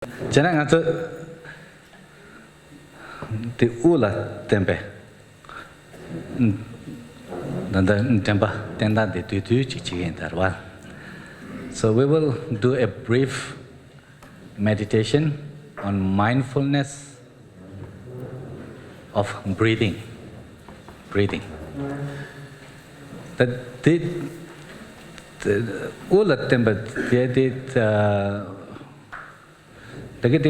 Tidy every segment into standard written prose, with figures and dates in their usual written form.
Jangan ngaco di ula tempe, nanda tempa tenda di tuju cici interval. So we will do a brief meditation on mindfulness of breathing. Breathing. That the ula tempe dia Dagiti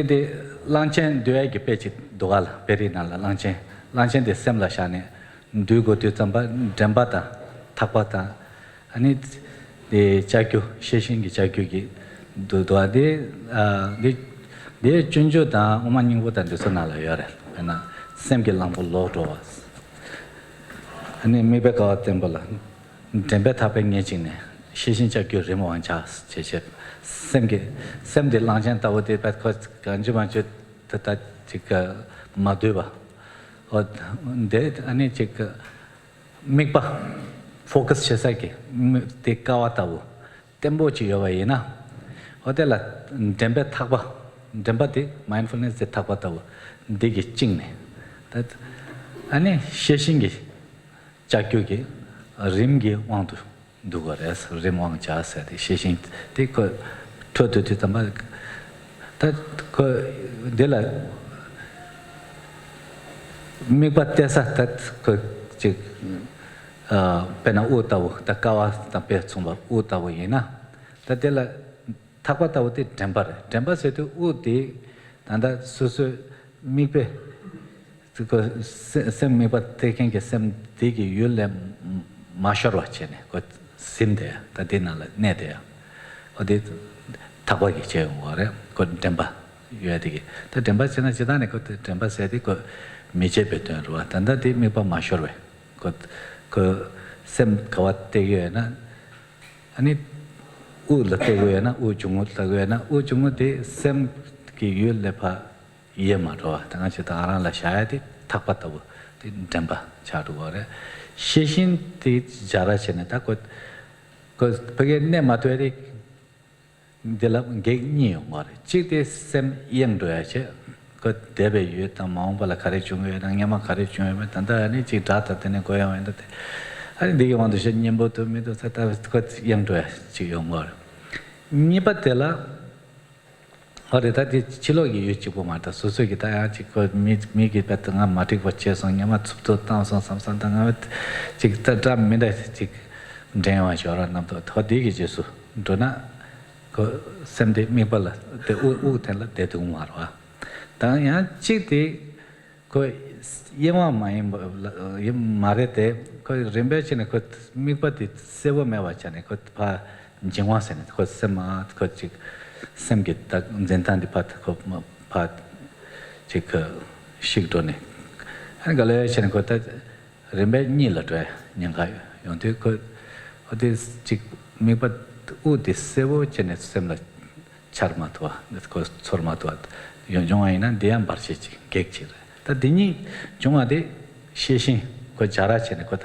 lanchen dua ki pechi dogal peri nala lanchen de semla shane du go tu tamba dambata thapata ani de chakyu sheshin ki chakyu ki doa de chunjo da umaning bo tan de sonala yare ana sem ki lambo lo do was ani mebe ka tembola tembe thape ngechine sheshin chakyu remo anchas cheche sem de lanchen tawo de pat ko kanju manju tata chika maduba od de ani chika mikpa focus chesa ke te kawa tawo tembo chi yawa ina odela tembe thakba temba de mindfulness de thakba tawo de gi chingne tat ani sheshin gi chakyu gi rim gi wantu dugores rim wang cha sa de sheshin de ko to tamba that ko dela mi patesa that ko chi pena utawo takawa tape tsumba utawo yena that dela thakwa tawo te temper se to uti tanda susu mi pe ko sem mi pat taking ke sem digi yule masharwa chene ko sinde ta dinala ne de odi 타고기 제용하래 그 템바 유야되게 그 템바 지나 지단에 그 템바 세디 그 미제베도 왔단다디 미바 마셔왜 그샘 가왔대게나 아니 우르테고야나 우중우타고야나 우중우데 샘기 유레파 이해마로 당하지 다라라 샤야디 탁바다고 템바 자루거래 시신디 자라체네다 그 그게 내 마토에리 dela geg ni ngore chik de sem yeng do ya che ko debe yu ta maung bala khare chung ye na nyama khare chung ye ta da ni chi da ta ne ko ya ma te ani de ge wandu she nyembo to me do sa ta ko yeng do ya chi yong ngore ni pa dela ore ta di chilo gi yu chi po ma ta su su gi ta ya chi ko mi gi pa ta nga ma tik wa che song nyama chup to ta song sam sam ta nga chi ta da me da chi den wa jo ra nam to tho di gi je su do na semde mibala te u tenla te tu marwa ta ya chi de ko yema mai yem mare te ko rembe chene ko mipati sewa mewa chane ko pa jingwa sen ko sema ko chi semge ta zentan di pat ko pa chi ko shigdone an gale chene ko ta rembe ni la twa nyanga yon te ko ode chi mipat uti sevo chene semla charmatwa ko sormatwa yonjoaina diam barchichi gekchi ta dini jonga de sheshin ko jara chene ko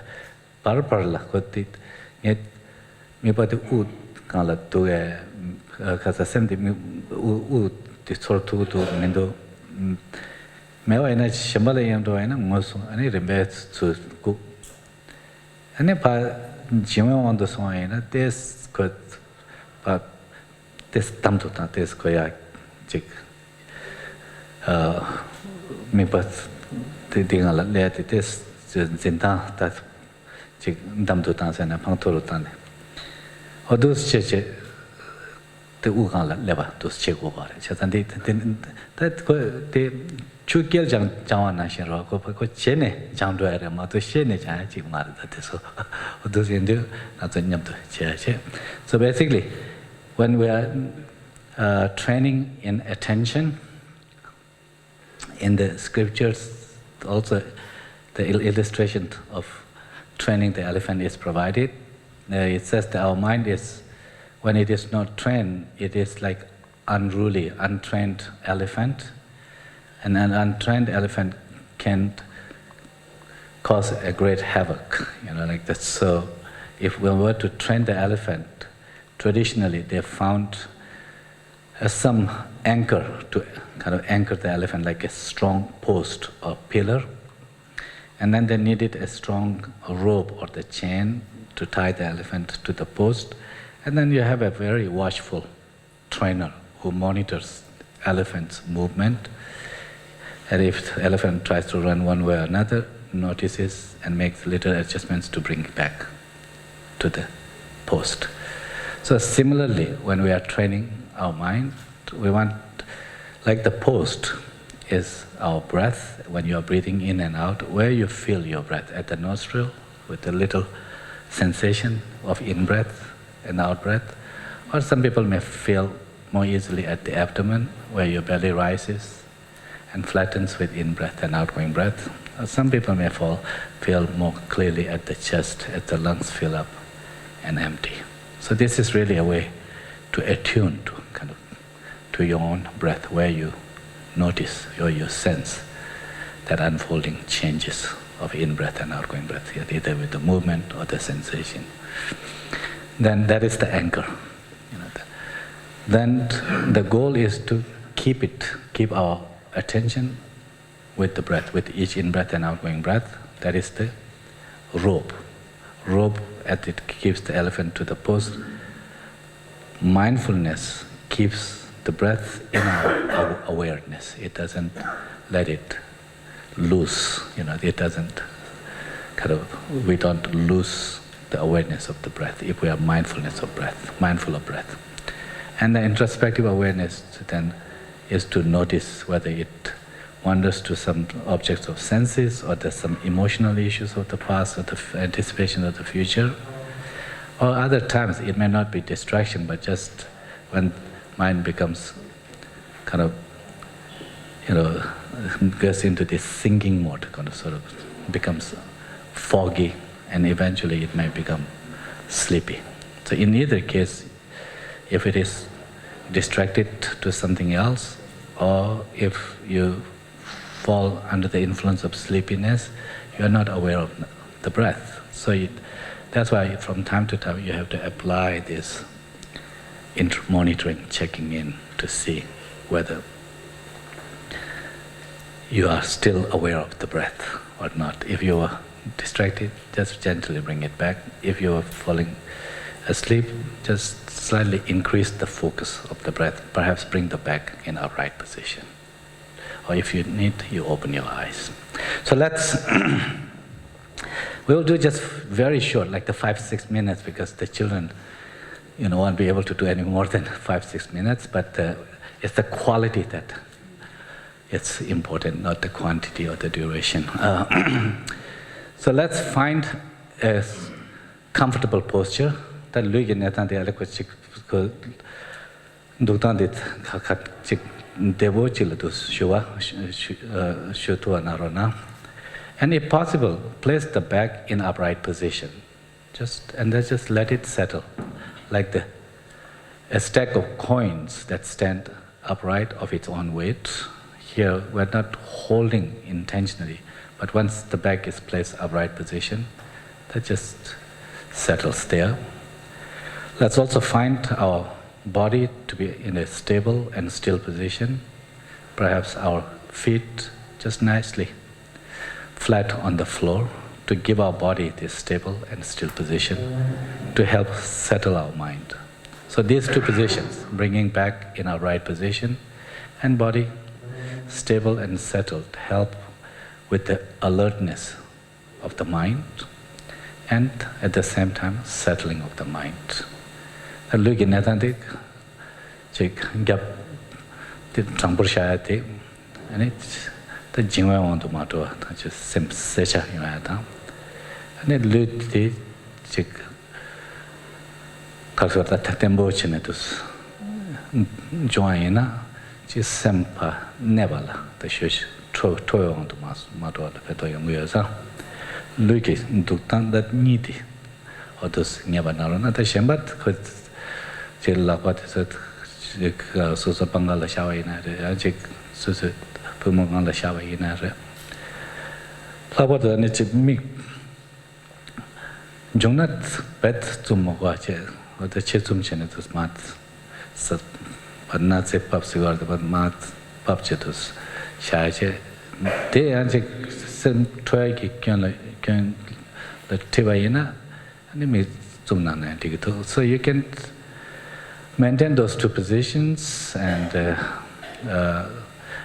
parla ko ti net me pate u kala to kasa semde u ti sortu to mendo mewa ina shambala yamdo ina ngosu ani rembe su ku ani pa jime wando so ina des ko pa des tamto ta des ko ya chik mi pas te dingala le te des zinta ta chik tamto ta sa na phang to ta ne odus che te u gala le ba dos che go ba cha tan de ta ko te chu kel jang jang na shin ro ko che ne jang do ya ma to she ne ja chi ma da te so odus inde na to nyam to che so basically when we are training in attention in the scriptures also the illustration of training the elephant is provided. It says that our mind is, when it is not trained, it is like unruly, untrained elephant, and an untrained elephant can cause a great havoc, like that. So if we were to train the elephant, traditionally they found some anchor to kind of anchor the elephant, like a strong post or pillar. And then they needed a strong rope or the chain to tie the elephant to the post. And then you have a very watchful trainer who monitors elephant's movement. And if the elephant tries to run one way or another, notices and makes little adjustments to bring it back to the post. So similarly, when we are training our mind, we want, like the post is our breath. When you are breathing in and out, where you feel your breath, at the nostril, with a little sensation of in-breath and out-breath. Or some people may feel more easily at the abdomen, where your belly rises and flattens with in-breath and outgoing breath. Or some people may feel more clearly at the chest, as the lungs fill up and empty. So this is really a way to attune to your own breath, where you notice or you sense that unfolding changes of in-breath and outgoing breath, either with the movement or the sensation. Then that is the anchor. Then the goal is to keep our attention with the breath, with each in-breath and outgoing breath. That is the rope. Rope, as it keeps the elephant to the post. Mindfulness keeps the breath in our awareness. It doesn't let it loose. It doesn't we don't lose the awareness of the breath if we are mindful of breath. And the introspective awareness then is to notice whether it wanders to some objects of senses, or there's some emotional issues of the past, or the anticipation of the future. Or other times it may not be distraction, but just when mind becomes goes into this thinking mode, becomes foggy, and eventually it may become sleepy. So in either case, if it is distracted to something else, or if you fall under the influence of sleepiness, you are not aware of the breath. So that's why from time to time you have to apply this monitoring, checking in to see whether you are still aware of the breath or not. If you are distracted, just gently bring it back. If you are falling asleep, just slightly increase the focus of the breath, perhaps bring the back in upright position. Or if you need, you open your eyes. So let's, we will do just very short, like the 5-6 minutes, because the children won't be able to do any more than 5-6 minutes, but it's the quality that it's important, not the quantity or the duration. So let's find a comfortable posture. That luigi netan de aleko chik ko duktan dit khat chik debo chil tu shuwa shutu anarona. And if possible, place the back in upright position. And then just let it settle, like a stack of coins that stand upright of its own weight. Here, we're not holding intentionally, but once the back is placed upright position, that just settles there. Let's also find our body to be in a stable and still position. Perhaps our feet just nicely flat on the floor, to give our body this stable and still position to help settle our mind. So these two positions, bringing back in our right position and body stable and settled, help with the alertness of the mind and at the same time settling of the mind. Lugi netandik chik gap the trampur shayati and it's the jingwa on to mato just sim secha yata and it luti chik kalsota tatembo chinetus joina just sempa nevala the shush toyo on to mato the peto yonguesa luki duktan that niti or those never narona the shembat could chill what is it susa pangala shawina chik susa pumangala shawina labot and it's me jonat bet to mogache or the chesum chenetus mat but not say pop cigar, but mat pop chetus. Shaje, they are some try can the Tivayana, and it means Tumnana Tigito. So you can maintain those two positions and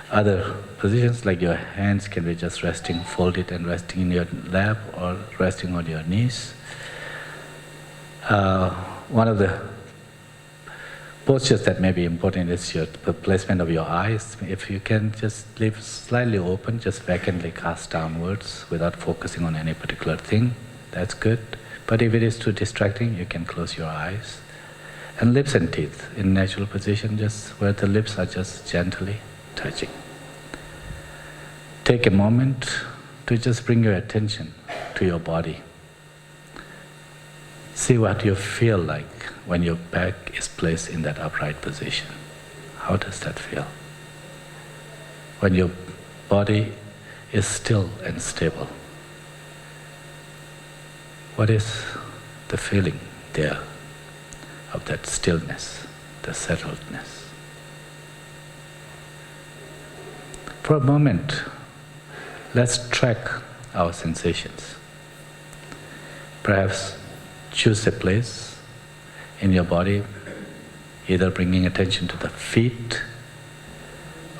other positions like your hands can be just resting, folded and resting in your lap or resting on your knees. One of the postures that may be important is the placement of your eyes. If you can just leave slightly open, just vacantly cast downwards without focusing on any particular thing, that's good. But if it is too distracting, you can close your eyes. And lips and teeth in natural position, just where the lips are just gently touching. Take a moment to just bring your attention to your body. See what you feel like when your back is placed in that upright position. How does that feel? When your body is still and stable. What is the feeling there of that stillness, the settledness? For a moment, let's track our sensations. Perhaps choose a place in your body, either bringing attention to the feet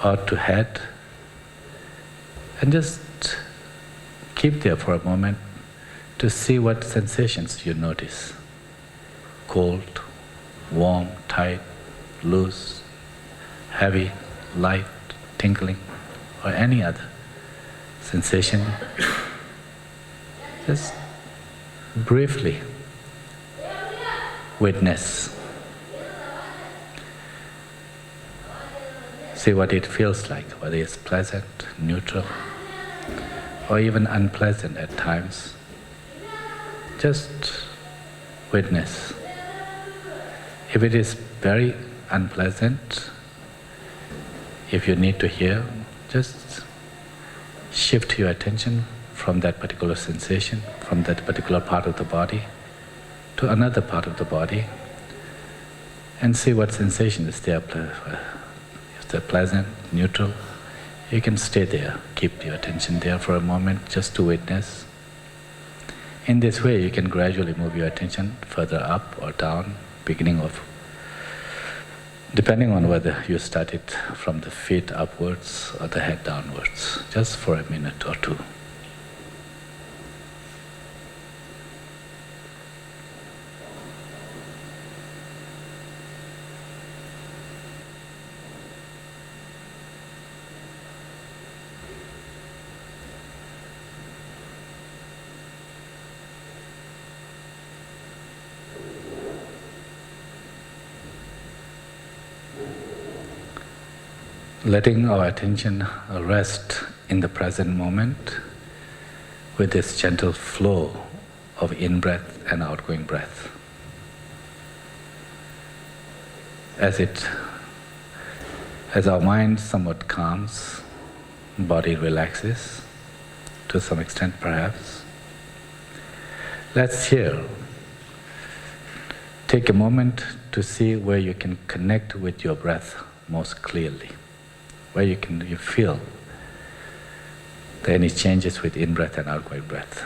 or to head, and just keep there for a moment to see what sensations you notice. Cold, warm, tight, loose, heavy, light, tingling, or any other sensation. Just briefly witness. See what it feels like, whether it's pleasant, neutral, or even unpleasant at times. Just witness. If it is very unpleasant, if you need to hear, just shift your attention from that particular sensation, from that particular part of the body, to another part of the body, and see what sensation is there. If they're pleasant, neutral, you can stay there. Keep your attention there for a moment, just to witness. In this way, you can gradually move your attention further up or down, beginning of, depending on whether you started from the feet upwards or the head downwards, just for a minute or two. Letting our attention rest in the present moment with this gentle flow of in-breath and outgoing breath. As our mind somewhat calms, body relaxes, to some extent perhaps, let's here take a moment to see where you can connect with your breath most clearly. Where you feel any changes with in-breath and outgoing breath,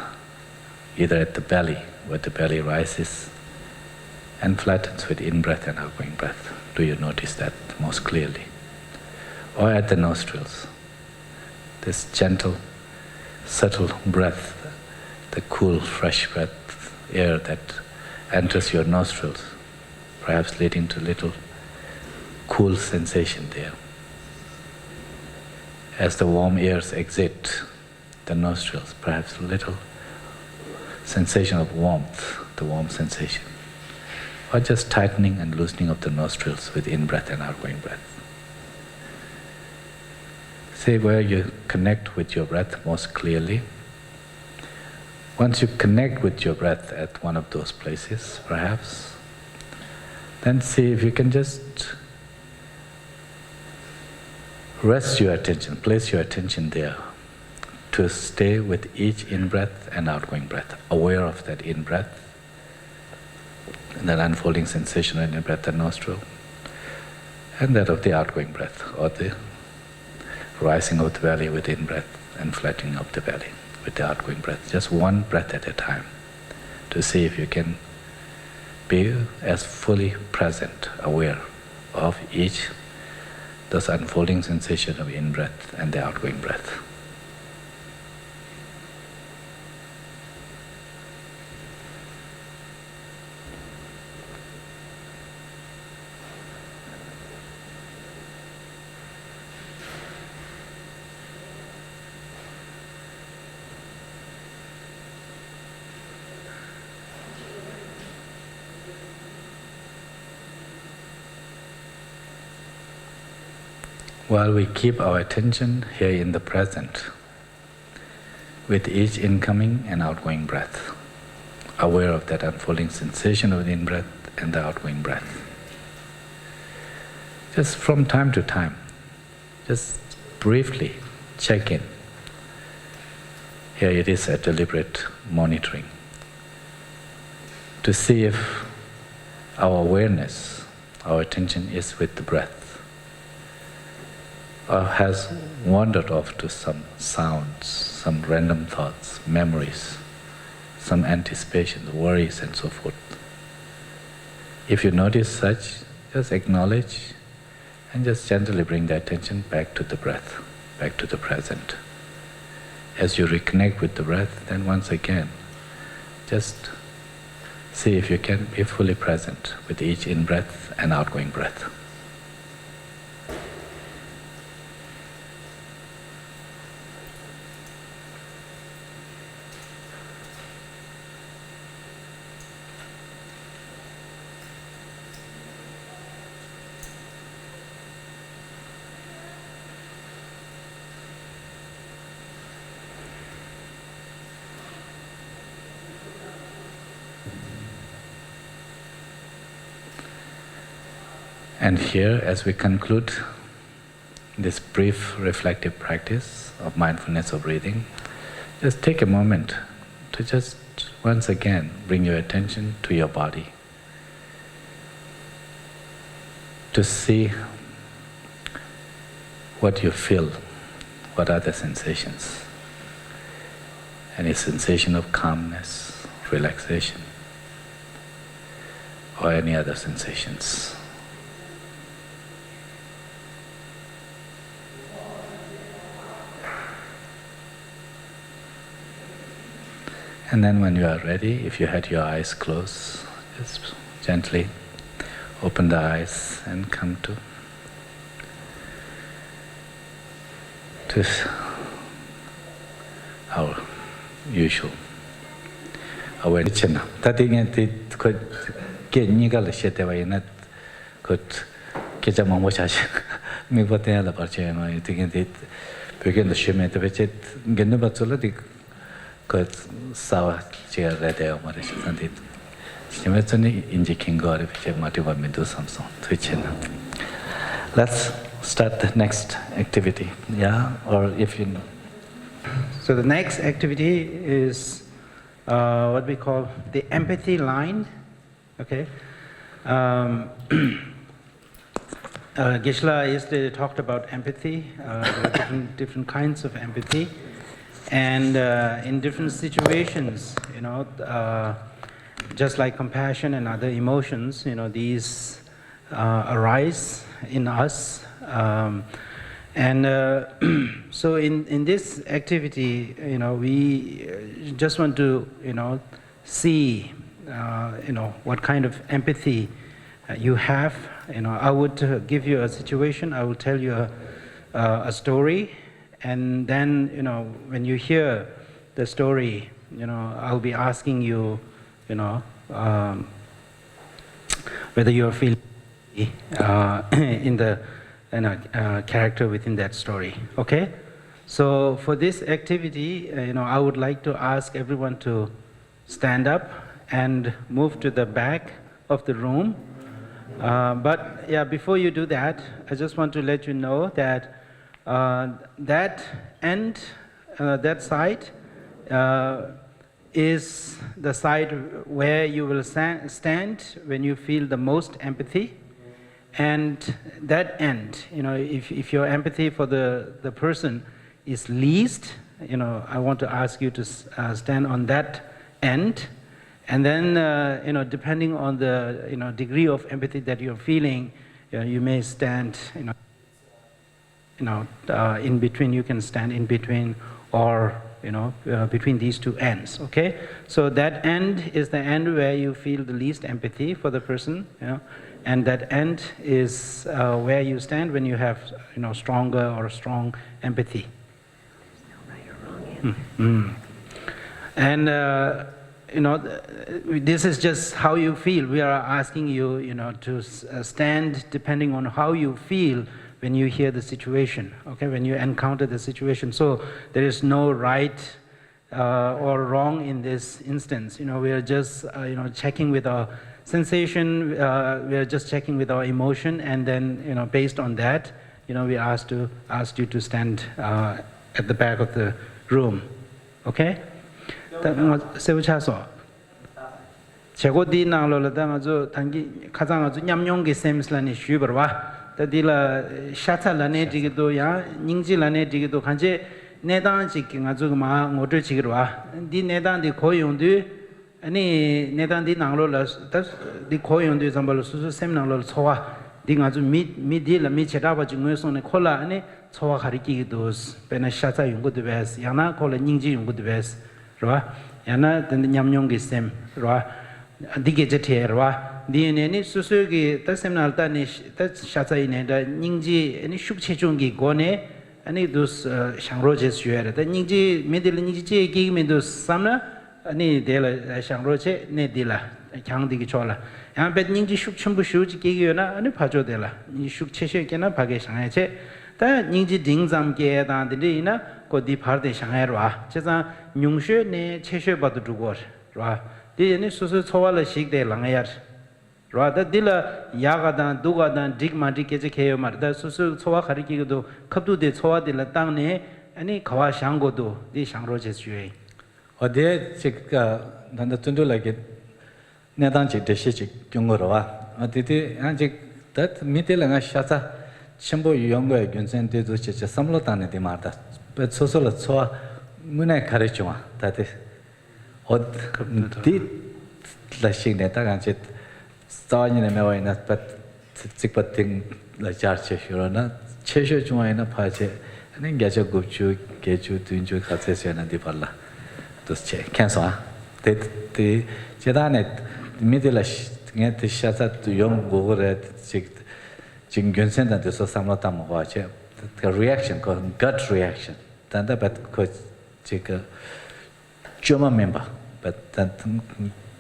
either at the belly, where the belly rises and flattens with in-breath and outgoing breath. Do you notice that most clearly? Or at the nostrils, this gentle, subtle breath, the cool, fresh breath, air that enters your nostrils, perhaps leading to little cool sensation there. As the warm airs exit the nostrils, perhaps a little sensation of warmth, the warm sensation. Or just tightening and loosening of the nostrils with in-breath and outgoing breath. See where you connect with your breath most clearly. Once you connect with your breath at one of those places, perhaps, then see if you can just rest your attention, place your attention there to stay with each in-breath and outgoing breath, aware of that in-breath and that unfolding sensation in your breath and nostril, and that of the outgoing breath, or the rising of the belly with in-breath and flattening of the belly with the outgoing breath. Just one breath at a time, to see if you can be as fully present, aware of each those unfolding sensation of in-breath and the outgoing breath. While we keep our attention here in the present, with each incoming and outgoing breath, aware of that unfolding sensation of the in-breath and the outgoing breath. Just from time to time, just briefly check in. Here it is a deliberate monitoring, to see if our awareness, our attention is with the breath, or has wandered off to some sounds, some random thoughts, memories, some anticipations, worries, and so forth. If you notice such, just acknowledge and just gently bring the attention back to the breath, back to the present. As you reconnect with the breath, then once again, just see if you can be fully present with each in-breath and outgoing breath. And here, as we conclude this brief reflective practice of mindfulness of breathing, just take a moment to just once again bring your attention to your body, to see what you feel, what are the sensations. Any sensation of calmness, relaxation, or any other sensations. And then when you are ready, if you had your eyes closed, just gently open the eyes and come to our usual awareness. Tadi ngati ko ke niga la shete wa ina ko ke jama mo cha mi bote la parche no ngati pegen la sheme te beche ngene batsola di ko sawa che rede o mare shanti shemetsoni inji kingore beche mati wa medu samson twechena. Let's start the next activity. Yeah, or if you know. So the next activity is what we call the empathy line. Okay. Geshe-la yesterday talked about empathy. There are different kinds of empathy, and in different situations, you know, just like compassion and other emotions, you know, these arise in us. And so in this activity, you know, we just want to, you know, see, you know, what kind of empathy you have. You know, I would give you a situation, I will tell you a story, and then, you know, when you hear the story, you know, I'll be asking you, you know, whether you're feeling in the character within that story. Okay? So for this activity, you know, I would like to ask everyone to stand up and move to the back of the room. But yeah, before you do that, I just want to let you know that that end, that side, is the side where you will stand when you feel the most empathy. And that end, if your empathy for the person is least, I want to ask you to stand on that end. And then, depending on the, degree of empathy that you're feeling, you may stand, in between. You can stand in between, or between these two ends. Okay, so that end is the end where you feel the least empathy for the person, and that end is where you stand when you have, stronger or strong empathy. And this is just how you feel. We are asking you, to stand depending on how you feel when you hear the situation, okay, when you encounter the situation. So there is no right or wrong in this instance. We are just, checking with our sensation, we are just checking with our emotion, and then, based on that, we asked you to stand at the back of the room, okay? 세우차서 제고디 나로라다 아주 단기 가장 아주 냠용게 셈슬라니 슈버와 다딜라 샤탈라네 지기도 야 닝지라네 지기도 간제 내단 지king 아주 마 모두 지기로와 디 내단디 고용도 아니 내단디 나로라 디 고용도 잠발로 수수 셈나로 소와 디 아주 미디라 미체다바 중에서는 콜라 아니 소와 가리키기도 베나 샤타 용고도 베스 야나 콜라 닝지 용고도 베스 right? Yana the nyamnyong is same, right? Digejet here, right? DNA susugi, the same altanish, that's Shata in the Ningji, any Shukchungi gone, any those Shangrojes you had. The Ningji, middle Niji gave me those summer, any dela Shangroche, ne dilla, a Kang Digichola. And bet Ningji Shukchumbu Shuj gave you a Pajo della. You shook Cheshe Kena Pageshangache. The Ningji Dingzam Gay than the Dina. Ko di parde shanghai rwa cheza nyungshe ne cheshe badu dugor rwa di ne susu chowala shikde langayar rwa da dila yaga dan duga dan digma dikeje keyo mar da susu chowa khariki do khapdu de chowa dila tang ne ani khawa shanggo do di shangro je jue ode chik nanda tundu lage ne dang chik de shi chik kyungor wa aditi an chik tat mitela nga shata chimbo yonggo gyunsen de do che samlo tane de marda but social so mune karechwa that is od di lashing neta ganchit stani ne mewa ina but tikpating la charche shurona chesho chuma ina phaje ane gaja gupchu geju tunju khatse na di palla tos che cancer de jedane middle nge de shata tu yong gogore jing gyunsen da so samlo tam wa che the reaction called gut reaction. Then the bad coach take a German member, but then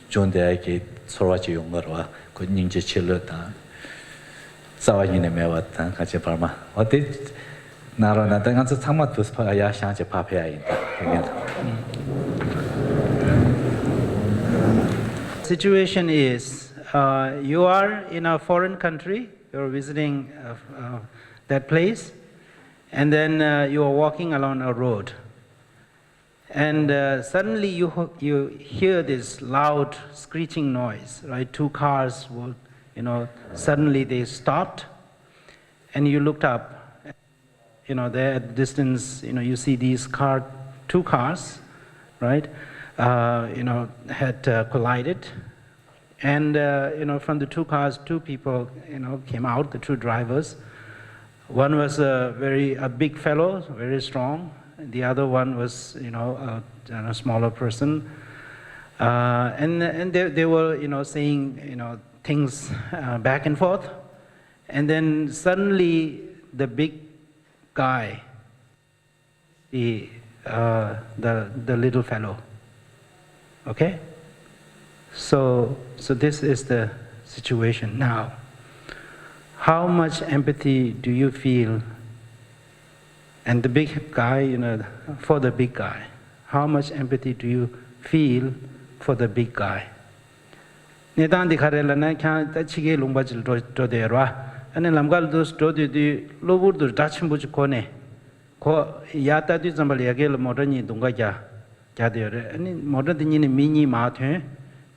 John de Ake Sorachi Yungarwa could ninja chiller down. Sawa in a mewa tan Kachaparma. What did Narona then answer somewhat to Spaya Shancha Papia in situation is you are in a foreign country, you're visiting that place. And then you are walking along a road, and suddenly you hear this loud screeching noise. Right, two cars will, suddenly they stopped, and you looked up. There at the distance, you see these two cars, right? Had collided, and from the two cars, two people, came out, the two drivers. One was a big fellow, very strong. The other one was, a smaller person. And they were, saying, things back and forth. And then suddenly the big guy, the little fellow. Okay? So this is the situation now. How much empathy do you feel? And the big guy, for the big guy. How much empathy do you feel for the big guy? Nedan dikharela na kya ta chige lungbajil do derwa. Ane lamgal dos do di lobur dos dachimbuj kone. Ko yata di zambal yagel modani dunga kya dere. Ane modani ni mini ma the.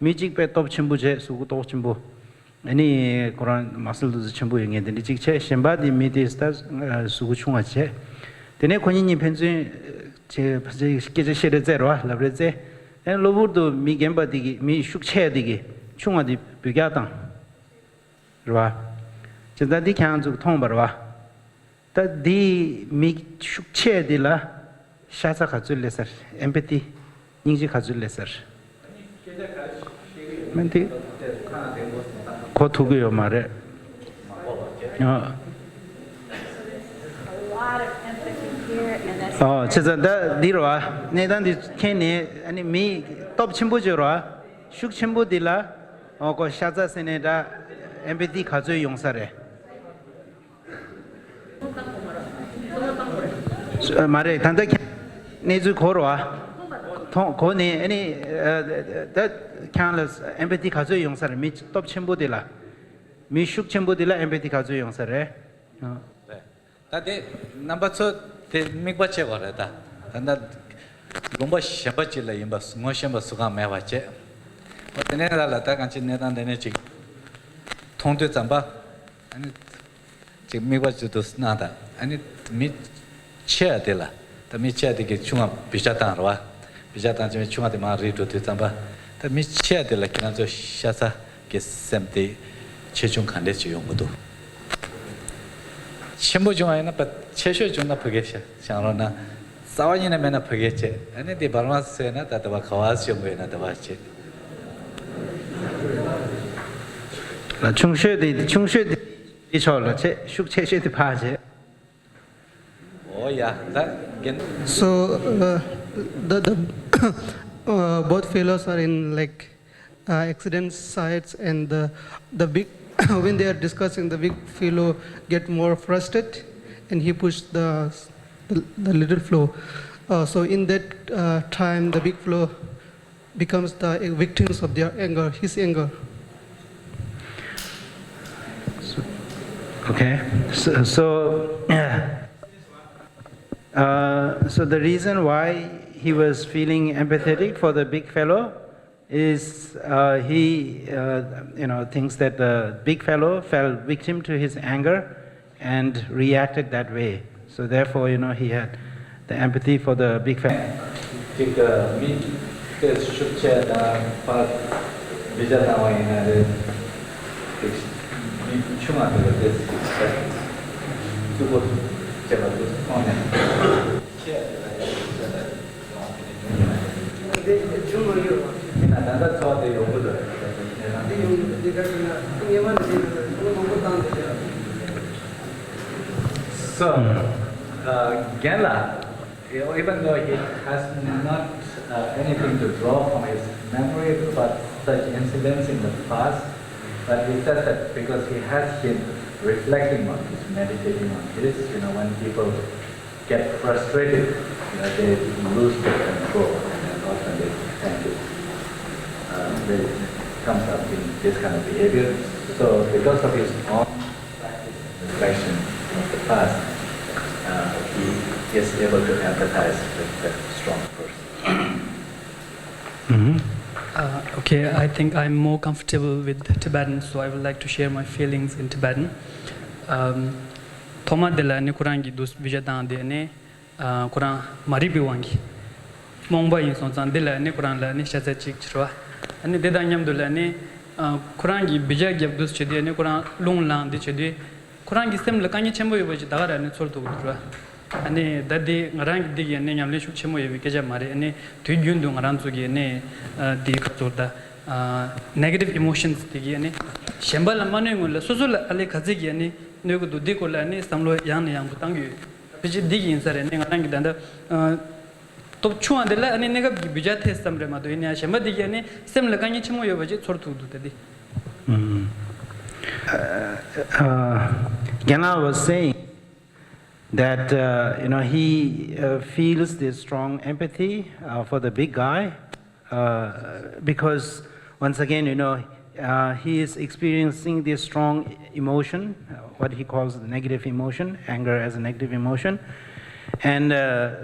Mijik pe top chimbuje sugu top chimbu. Any Quran muscle to the chambu in the Chiche, Shemba, the Metistas, Suguchuache. The Nequini Pension, Skizzy Zero, Labreze, and Lobudo, me Gemba digi, me shook chair digi, Chunga di Bugatan. Rua. Jadadi counts of Tombarwa. That the me shook chair de la Shasa Hazul lesser, empathy, Niji Hazul lesser. Menti Kotugu Mare. A lot of empathy here, and that's Oh, Chizada Dirwa, Nedan is Kenny, and me, Top Chimbujura, Shuk Chimbudilla, or Shaza Seneda, empathy Kazu Yongsare. Mare, Tanda Nezu Korwa, Kone, any that countless empathy Kazu Yongsare, me Top Chimbudilla, me Shuk Chimbudilla, empathy Kazu Yongsare. That number 2, the Migbache or that. And that Gumba Shabachilla in Bas, Moshamba Suga Mavache. But the Neda attack and Chinetan the Nechi. Tonto Zamba, and it Migbache to Snada, and it meet chair dilla. The meet chair to get Chuma Pishatan Roa, Pishatan Chuma de Marie to Tizamba. The meet chair dilla Kinazo Shasa gets empty Chechung Kandechi Yongudu. Chimbo Joanna, but Chesho Juna Pugesha, Sharona, Sawajina Mena Pugeche, and the Barmas Sena that the Wakawas Yongena the Vache. La Chungshe, the Chungshe, the Chola, Shuk Cheshe the Paje. Oh, yeah, that again. So both fellows are in like accident sites, and the big when they are discussing, the big fellow get more frustrated, and he pushed the little fellow. So in that time, the big fellow becomes the victims of their anger, his anger. Okay, so the reason why he was feeling empathetic for the big fellow is he thinks that the big fellow fell victim to his anger and reacted that way. So therefore, he had the empathy for the big fellow. So, Gela, even though he has not anything to draw from his memory but such incidents in the past, but he says that because he has been reflecting on this, meditating on this, when people get frustrated, they lose their control, and then often they tend to they comes up in this kind of behavior. So because of his own practice and reflection of the past, he is able to empathize with the strong person. Okay, I think I'm more comfortable with Tibetan, so I would like to share my feelings in Tibetan. Thoma dela ne Kurangi dus vijatan de ne Kuran maribi wangi. Mongba yin son san dela ne Kuran la ne shasa chik chirwa. Ani deda nyam dula ne Kurangi bija gyab dus chedi ne Kuran long lang de chedi. Kurangi sem la kanyi chembo yoba chi dagara ne chol to gudwa. Ani dadi ngarang digi ne nyamle shuk chemo yobi keja mare ani tui gyundu ngarang sugi ne di katurda negative emotions digi ani shemba la manu ngula susul ale khazigi ani nego du di kola ani samlo yang yang butangyu biji digi insare ne ngarang danda top chuan de la ani nega bija the samre ma do ini shemba digi ani sem la kanyi chemo yoba ji chor tu du tadi. Gana was saying that he feels this strong empathy for the big guy because once again he is experiencing this strong emotion, what he calls the negative emotion, anger as a negative emotion, and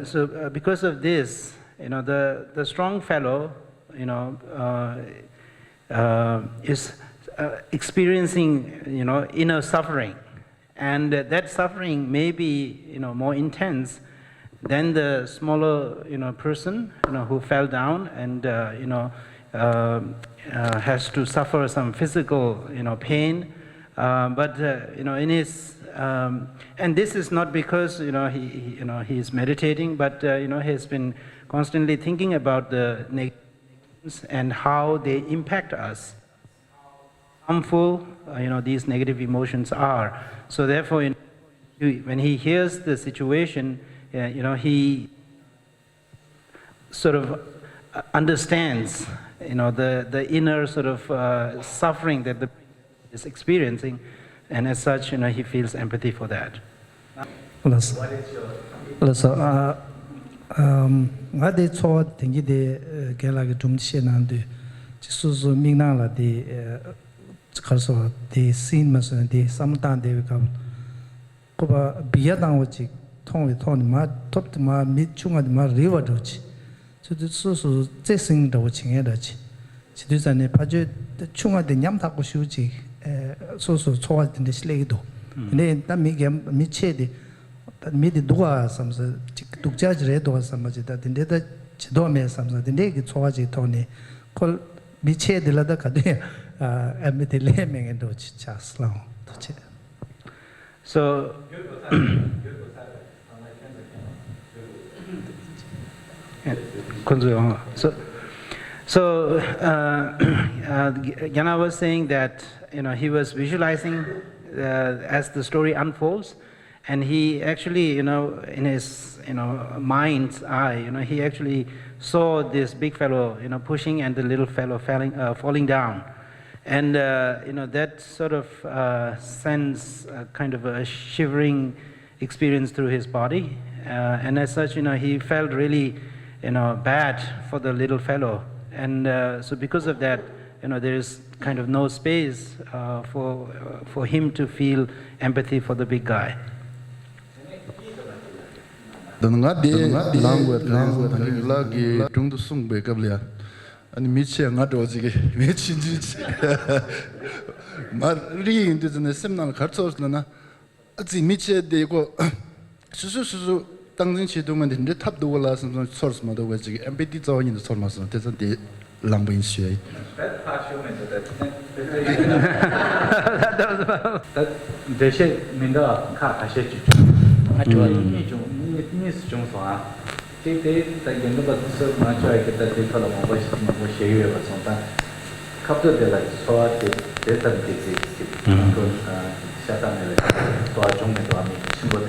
so because of this, the strong fellow is experiencing, inner suffering. And that suffering may be, more intense than the smaller, person, who fell down and, has to suffer some physical, pain. But, in his, and this is not because, he is meditating, but, he has been constantly thinking about the negatives and how they impact us. Harmful, these negative emotions are. So therefore, when he hears the situation, he sort of understands, the inner sort of suffering that the person is experiencing, and as such, he feels empathy for that. 그래서 대 신마서 대 삼단대 가 고바 비야당오지 통이 마 톱마 미충아디 마 리버도지 저도 소소 제생도 칭해다지 지도자네 파제 충아데 냠타고 쉬우지 소소 초와든데 실례기도 근데 나 미게 미체디 미디 누가 삼서 독자지래도 삼마지다 근데다 지도메 삼서 근데 그 초와지 토니 콜 미체들라다 가데 So, Yana was saying that he was visualizing as the story unfolds, and he actually in his mind's eye he actually saw this big fellow pushing and the little fellow falling down. And that sort of sends a kind of a shivering experience through his body, and as such, he felt really, bad for the little fellow, and so because of that, there is kind of no space for him to feel empathy for the big guy. 아니 미치에 가도 지게 미친지 말이 인도전에 세미나를 가르쳐서나 아직 미치에 되고 수수수수 당진 시도면 되는데 탑도 올라서 소스마도 가지고 MBD 자원인도 소스마서 대선대 랑보인시에 대신 민다 가셔지 좀 이좀 정도아 제때 당연히 버스 맞춰야 겠다 데이터로 뭐 쉐어해 봐서 갑자기 소화돼 대단히 그 샤다네 또 아종에도 아미 친구들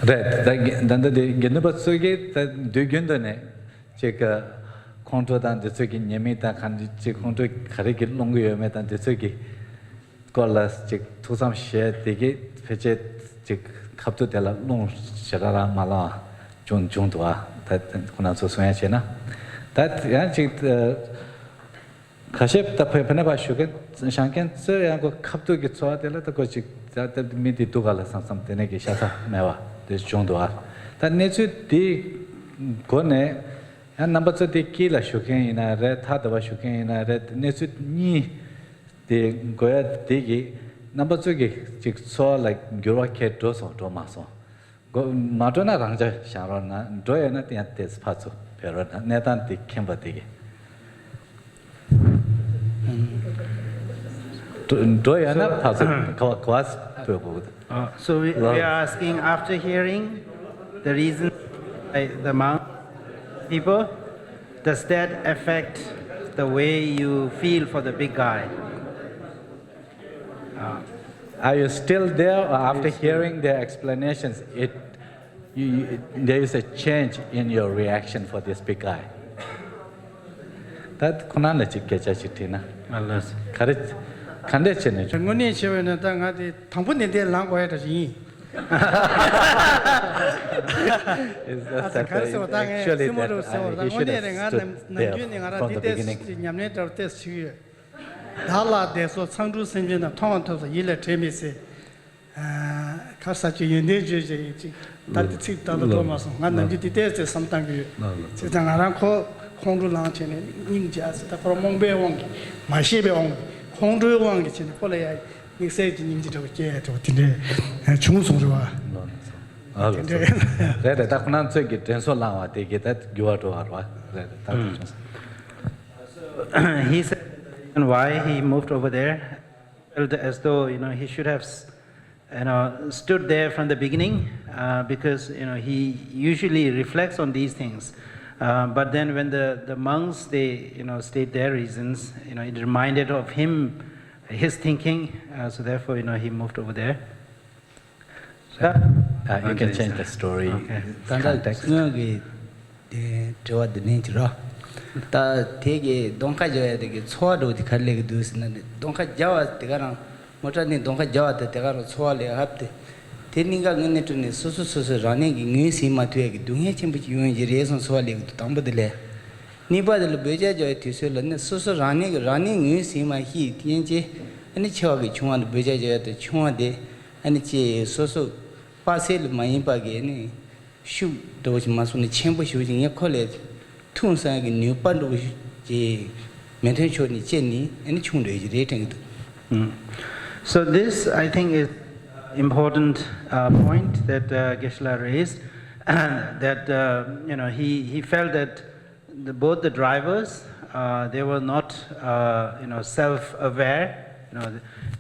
네, 단단히 견뎌봤어게 되견더네 제가 컨트롤단 저기 예매다 간지 컨트롤 가르기 롱거여매다 저기 콜라스 즉 투삼시에 되게 배제 즉 갑도 될라 롱 샤라라 말아 좀 정도와 다 그나서 소야체나 다 즉 가십다 페페나 봐슈게 샹켄 서야고 갑도게 좋아들라 또 거지 자다 미디 도갈라 상상 되네게 샤사 매와 그 정도와 다 내주 디 거네 한 넘버 2 키라 쇼케이나 레 타다와 쇼케이나 레 내주 니 데 고야 되게 넘버 2게 즉 so like gyroke doso domaso go matona rangja sharona doyana tian tes phaso perona netan ti khemba dige doyana phaso kwas pego So we are asking, after hearing the reason the amount of people, does that affect the way you feel for the big guy? Are you still there, or after hearing their explanations, there is a change in your reaction for this big guy? That kunana chikkecha chitina. Alas. Karit kande chene. ngone chewena ta ngati thangpun de lang ko ya ji Is that actually that you should have stood there from the beginning? nyamne tar test chi dhala de so changju senjena thong thos yile themisi 카사치 연대주제 다치 다도 도마서 난지 디테일스 sometimes 제가 나랑코 공주랑체네 닝자스 다 프로몽베 왕기 마시베 왕기 공주 왕기 진 콜레야 믹세지 닝지도 제도 딘데 중송조와 Rede ta kunan tse ki tenso lawa te ki ta gyua to arwa. Rede ta. He said why he moved over there, felt as though he should have stood there from the beginning, because he usually reflects on these things. But then when the monks they state their reasons, it reminded of him, his thinking. So therefore he moved over there. You can change the story. Context. Ta tege donka joya de choa do di khalle ge dus na donka jawa te garang mota ni donka jawa te garang choa le hapte teninga ngene tu ne su rane gi ngi si ma tu ge dunghe chim bi yun ji re son choa le ge tam ba de le ni ba de le beja joya ti se le ne su rane ngi si ma hi tien je ani choa ge chua de beja joya te chua de ani che su pa se le ma yin pa ge ni shu do chi ma su ni chen bu shu ji ye khole So this, I think, is important point that Geshe-la raised, that he felt that both the drivers they were not self-aware,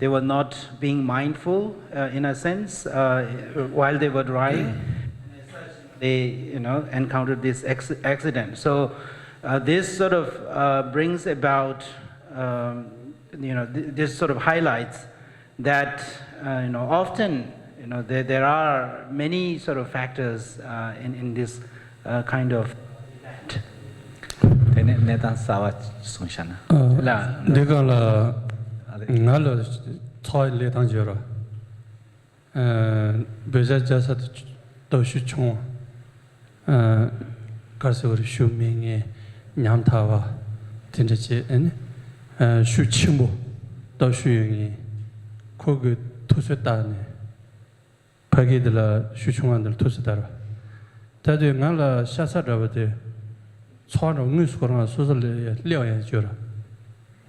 they were not being mindful in a sense while they were driving. They encountered this accident. So this sort of brings about this sort of highlights that often there are many sort of factors in this kind of event. Netan sawa sungshana. Dega la ngalo choi le tang jero. Beja jasa to shu chong. Karsawar shu mingi nyam tawa tindachi shu chimbo to shu yungi kogu tusu tani pagidala shu chungandala tusu tarwa. Tadu ngala shasa rabade chwara ngus koranga susa liao yan jura.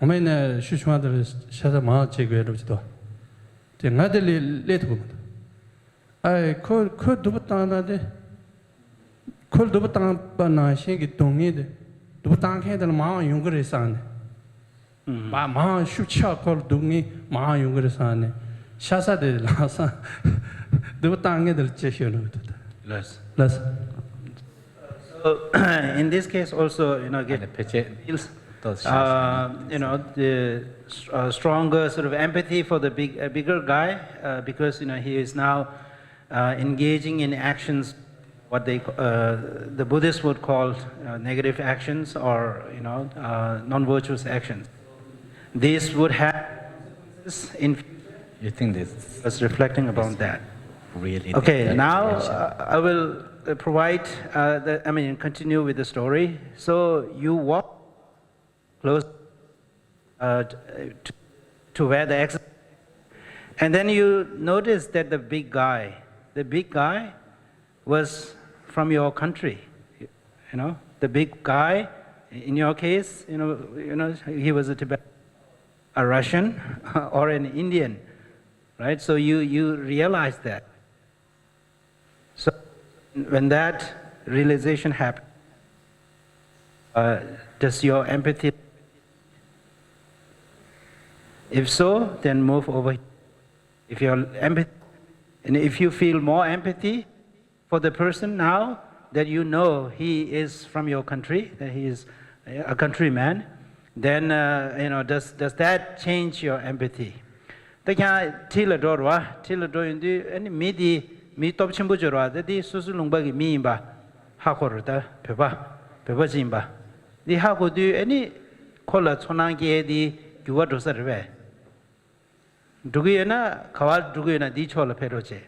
Omayna shu chungandala shasa maa chegwe rabjido. Te ngadali letu kumada. Ay ko dubu tanga de Kul dubu tang pa na shen ki dongi de dubu tang khen dala maa yungare saane ba maa shu cha kul dongi maa yungare saane shasa de la sa dubu tang khen dala che shio no Less. So in this case also feels the stronger sort of empathy for the bigger guy, because he is now engaging in actions what the Buddhists would call negative actions or non-virtuous actions. These would have in. You think this was reflecting about that. Really? Okay, now I will provide. Continue with the story. So you walk close to where the accident, and then you notice that the big guy was from your country, the big guy. In your case, he was a Russian or an Indian, right? So you realize that. So when that realization happens, does your empathy? If so, then move over. If your empathy, and if you feel more empathy for the person now that he is from your country, that he is a countryman, then does that change your empathy? Takya tila do indi any mi top chimbu jorwa di susu lungba gi mi ba ha khor da peba jimba di ha ko du any khola chonang ge di gyuwa do sarwe duguyena khawal duguyena di chola peroche.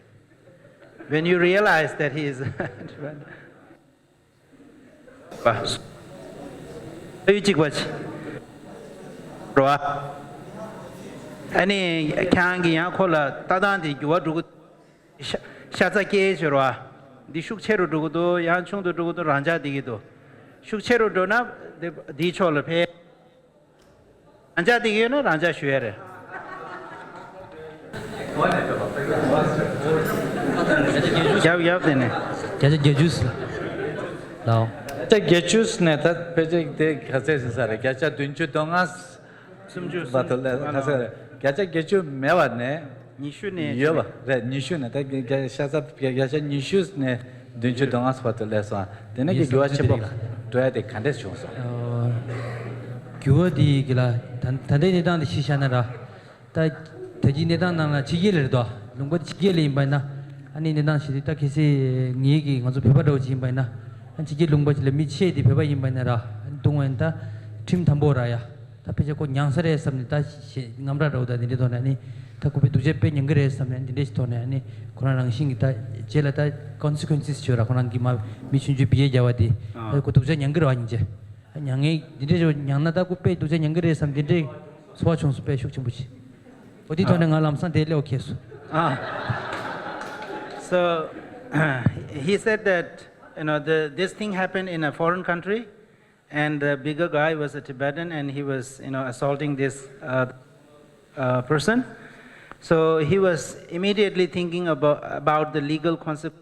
When you realize that he is any kangi ya khola tadan di gyuwa dugu 샤자게 저와 디 슈체로 두고도 양충도 두고도 란자디기도 슈체로 도나 디초를 배 란자디기는 란자 슈에레 야야 되네 자자 제주스 라오 자 게추스 네다 베제데 가세사래 가자 둔주 동아스 숨주 바톨레 가세 가자 게추 메와네 니슈네 여봐 네 니슈네 다 샤자 가자 니슈스네 둔주 동아스 바톨레서 되네 교아체 복 도야데 칸데스 조서 교어디 길라 단단데단 시샤나라 다 대지네단 나나 지게르도 농고 지게르 임바나 아니 네단 시디다 계시 니기 가서 배바도 임바나 한 지게 롱바지 미체디 배바 임바나라 동원다 팀 담보라야 다 페제 고 냥서레 섬니다 남라로다 니도나니 타고베 두제페 냥그레 섬네 니데스토네 아니 코나랑 싱기다 제라다 consequences 줘라 코난기마 미춘주 비에 자와디 고 두제 냥그레 와인제 냥이 니데조 냥나다 고페 두제 냥그레 섬디데 소아총수 페 슈침부시 어디 도는 알람산 데레 오케스 So he said that this thing happened in a foreign country, and the bigger guy was a Tibetan, and he was assaulting this person. So he was immediately thinking about the legal consequences.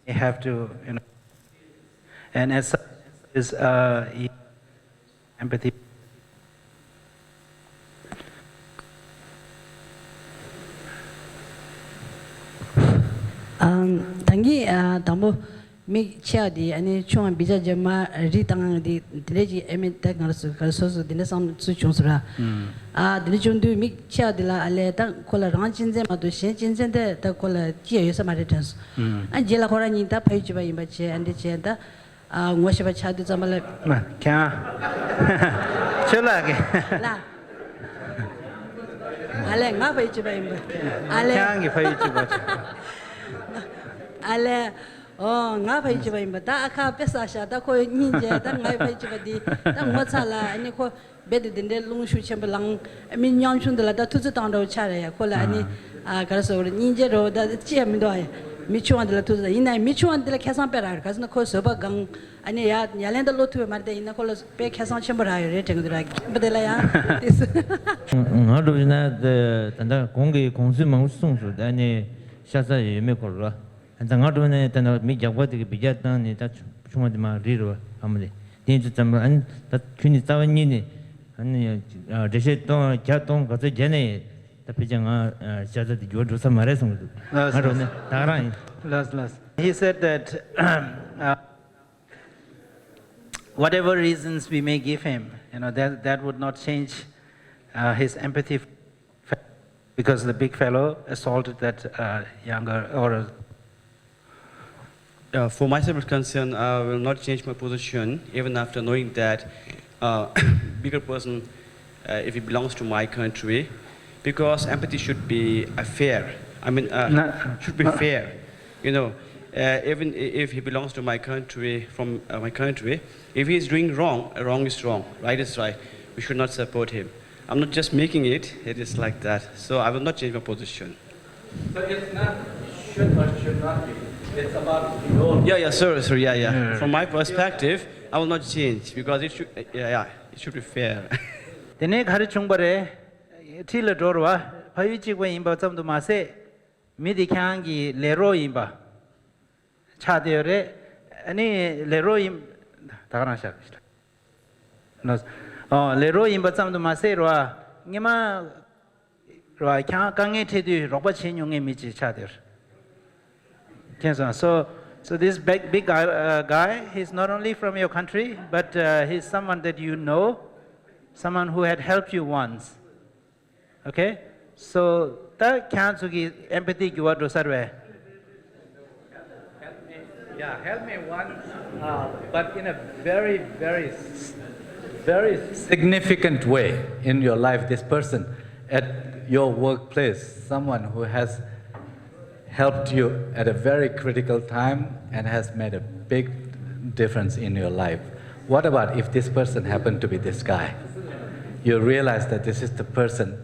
You have to and as such is empathy. 당기 담보 미 치아디 아니 chung bija jama ri tang di dileji emet ta ngarso dine sam su chungsra dine chundu mi chiadi la ale ta kola rang chinze ma do shen chinze de ta kola ji yo sa ma de tans an je la khora ni ta phai chiba yimba che ande che da ngo sheba chadu zamala ma kya chola ke la ale nga phai chiba yimba ale kya ngi phai chiba ale nga phai chiba imba ta akha pesa sha ta ko ninje ta ngai phai chiba di ta mo chala ani ko bed din de lung shu chem lang mi nyang chun de la da tu zu tang do cha ya ko la ani ga so ninje ro da che mi do ya mi chuan de la tu za ina mi chuan de la khasan pe ra ka na ko so ba gang ani ya len da lo tu mar de ina ko la pe khasan chem ra ya re teng de ra ba de la ya nga do na de tanda gong ge gong su mang song su da ni sha sa ye me ko la nga do na tanda mi ja wa de bi ja ta ni ta chuma de ma ri ro amle din ju tam an ta chuni ta wan ni ni an de she to ja tong ga ze je ne ta pe ja nga sha sa de jo do sa ma re song du nga do na ta ra last he said that whatever reasons we may give him that would not change his empathy because the big fellow assaulted that younger or for myself is concerned, I will not change my position even after knowing that bigger person, if he belongs to my country, because empathy should be fair. I mean, should be fair. Even if he belongs to my country, from my country, if he is doing wrong, wrong is wrong, right is right. We should not support him. I'm not just making it; it is like that. So I will not change my position. So it's not should or should not be. It's about your... Yeah, sorry, yeah. From my perspective, I will not change because it should, it should be fair. Tene khari chungbare thila dorwa phayi chi gwe imba chamdu ma se midi kyangi lero imba chadere ani lero im dagana sha no lero imba chamdu ma se ro ngima ro kya kange thedu roba chenyong mi chi chader. So this big guy, he's not only from your country, but he's someone that you know, someone who had helped you once. Okay? So that counts to empathy you are to Yeah, help me once, but in a very, very, very significant way in your life. This person at your workplace, someone who has helped you at a very critical time and has made a big difference in your life. What about if this person happened to be this guy? You realize that this is the person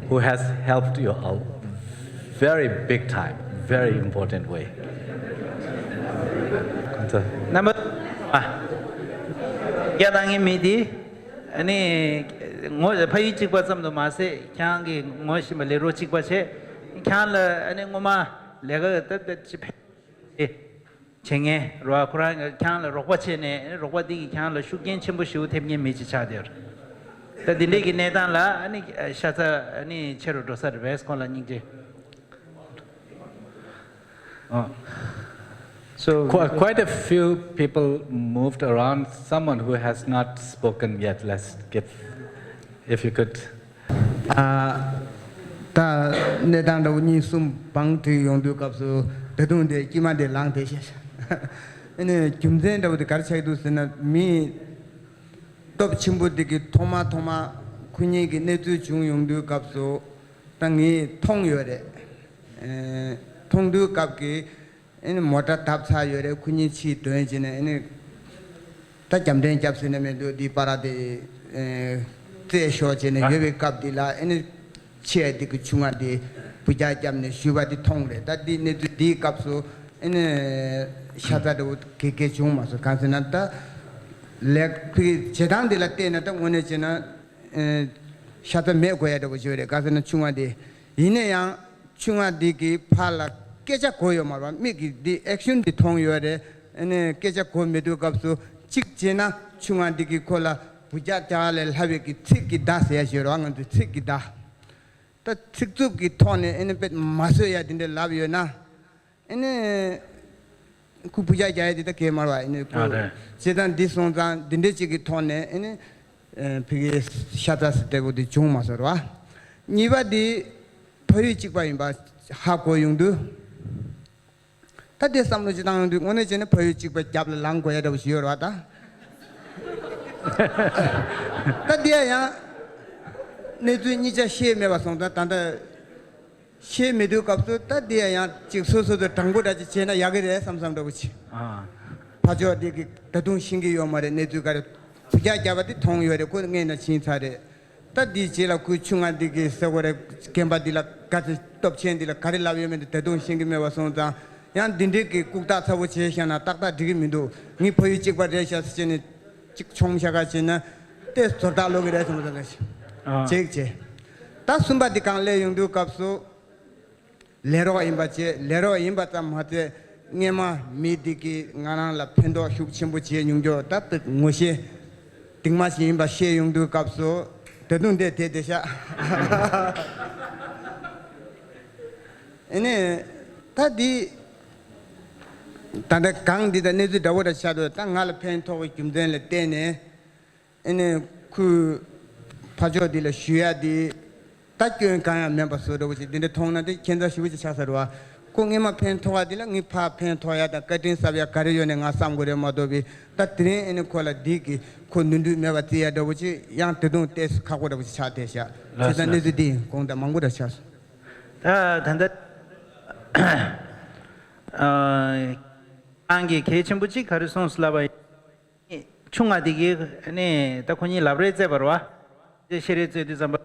who has helped you a very big time, very important way. Number yadangi midi ani ngo phayi chikpa samdo mase kyangi ngo shimale ro chikpa che kyanla ani ngoma lega tat chip chenge ro khurang kyanla rokwa che ne rokwa di kyanla shukyen chimbu shu temge mechi chader ta dinde gi nedan la ani shata ani chero do sar ves kon la ningje. So quite a few people moved around. Someone who has not spoken yet, let's give, if you could. Ta nedang do ni sum bang ti yong du kap so de dong de ki ma de lang de sha. Ene jumzen da de kar chai du sena mi top chimbu de ki thoma kunyi ki ne tu chung yong du kap so tangi thong yo de. Thong du kap ki ene mota tap sa yo re kunyi chi twen jin ene ta jam den jap sene me do di para de te sho jin ye be kap di la ene che di ku chunga di puja jam ne shuba di thong re ta di ne di kap so ene shata do ke chung ma so kan sena ta le ki jedang de la te na ta wone jina shata me ko ya do jo re ka sena chunga di ine yang chunga di ki phala keja koyo marwa miki di action di thong yore ene keja ko medu kapsu chik jena chunga diki kola puja chale lhabe ki thik ki das ya jero ang du thik ki da ta thik tu ki thone ene pet maso ya dinde labyo na ene ku puja jaye di ta ke marwa ene ko sedan di song dan dinde chi ki thone ene pige shata ste go di chung masorwa niba di phari chikpa imba ha ko yungdu tade samlo jidang du ngone jene phari chikpa jabla lang ko ya da siyor wata tade ya ne tu ni ja she me ba song da tanda she me du kap so tade ya chik so so da tanggo da jena ya ge de samsam da buchi pajo de ki dadung singi yo mare ne tu ga puja jabati thong yo re ko nge na chin sa de tadi jela ku chunga de ki sawore kemba dila ka top chen dila kare la yo me dadung singi me ba song da yan dinde ki kukta sabu che shana takta digi mindu ngi phoyi chikpa de sha chene chik chong sha ga chena te sorda lo ge re sam da che che ta sumba di kan le yung du kapso lero imba ta mate ngema mi di ki ngana la phendo shuk chimbu che nyung jo ta ngoshe tingma si imba she yung du kapso tedun de te sha ene ta di tanda kang di da ne du da wada shadow ta ngal pen to kim den le tene ene ku pajo di le shuya di ta kyen kan member so do ji din thong na de kenda shi wi cha sa ro ko nge ma pen to ga di la ngi pha pen to ya da katin sa ya kare yo ne nga sam go re ma do bi ta trin ene ko la di ki ko nundu me ba ti ya do ji yang te dong te kha go da bi cha te sha ji da ne du di kong da mang go da cha ta tanda angi kechen 가르송 슬라바 충아디기 네 다코니 라브레제 버와 제 시리즈 디잠바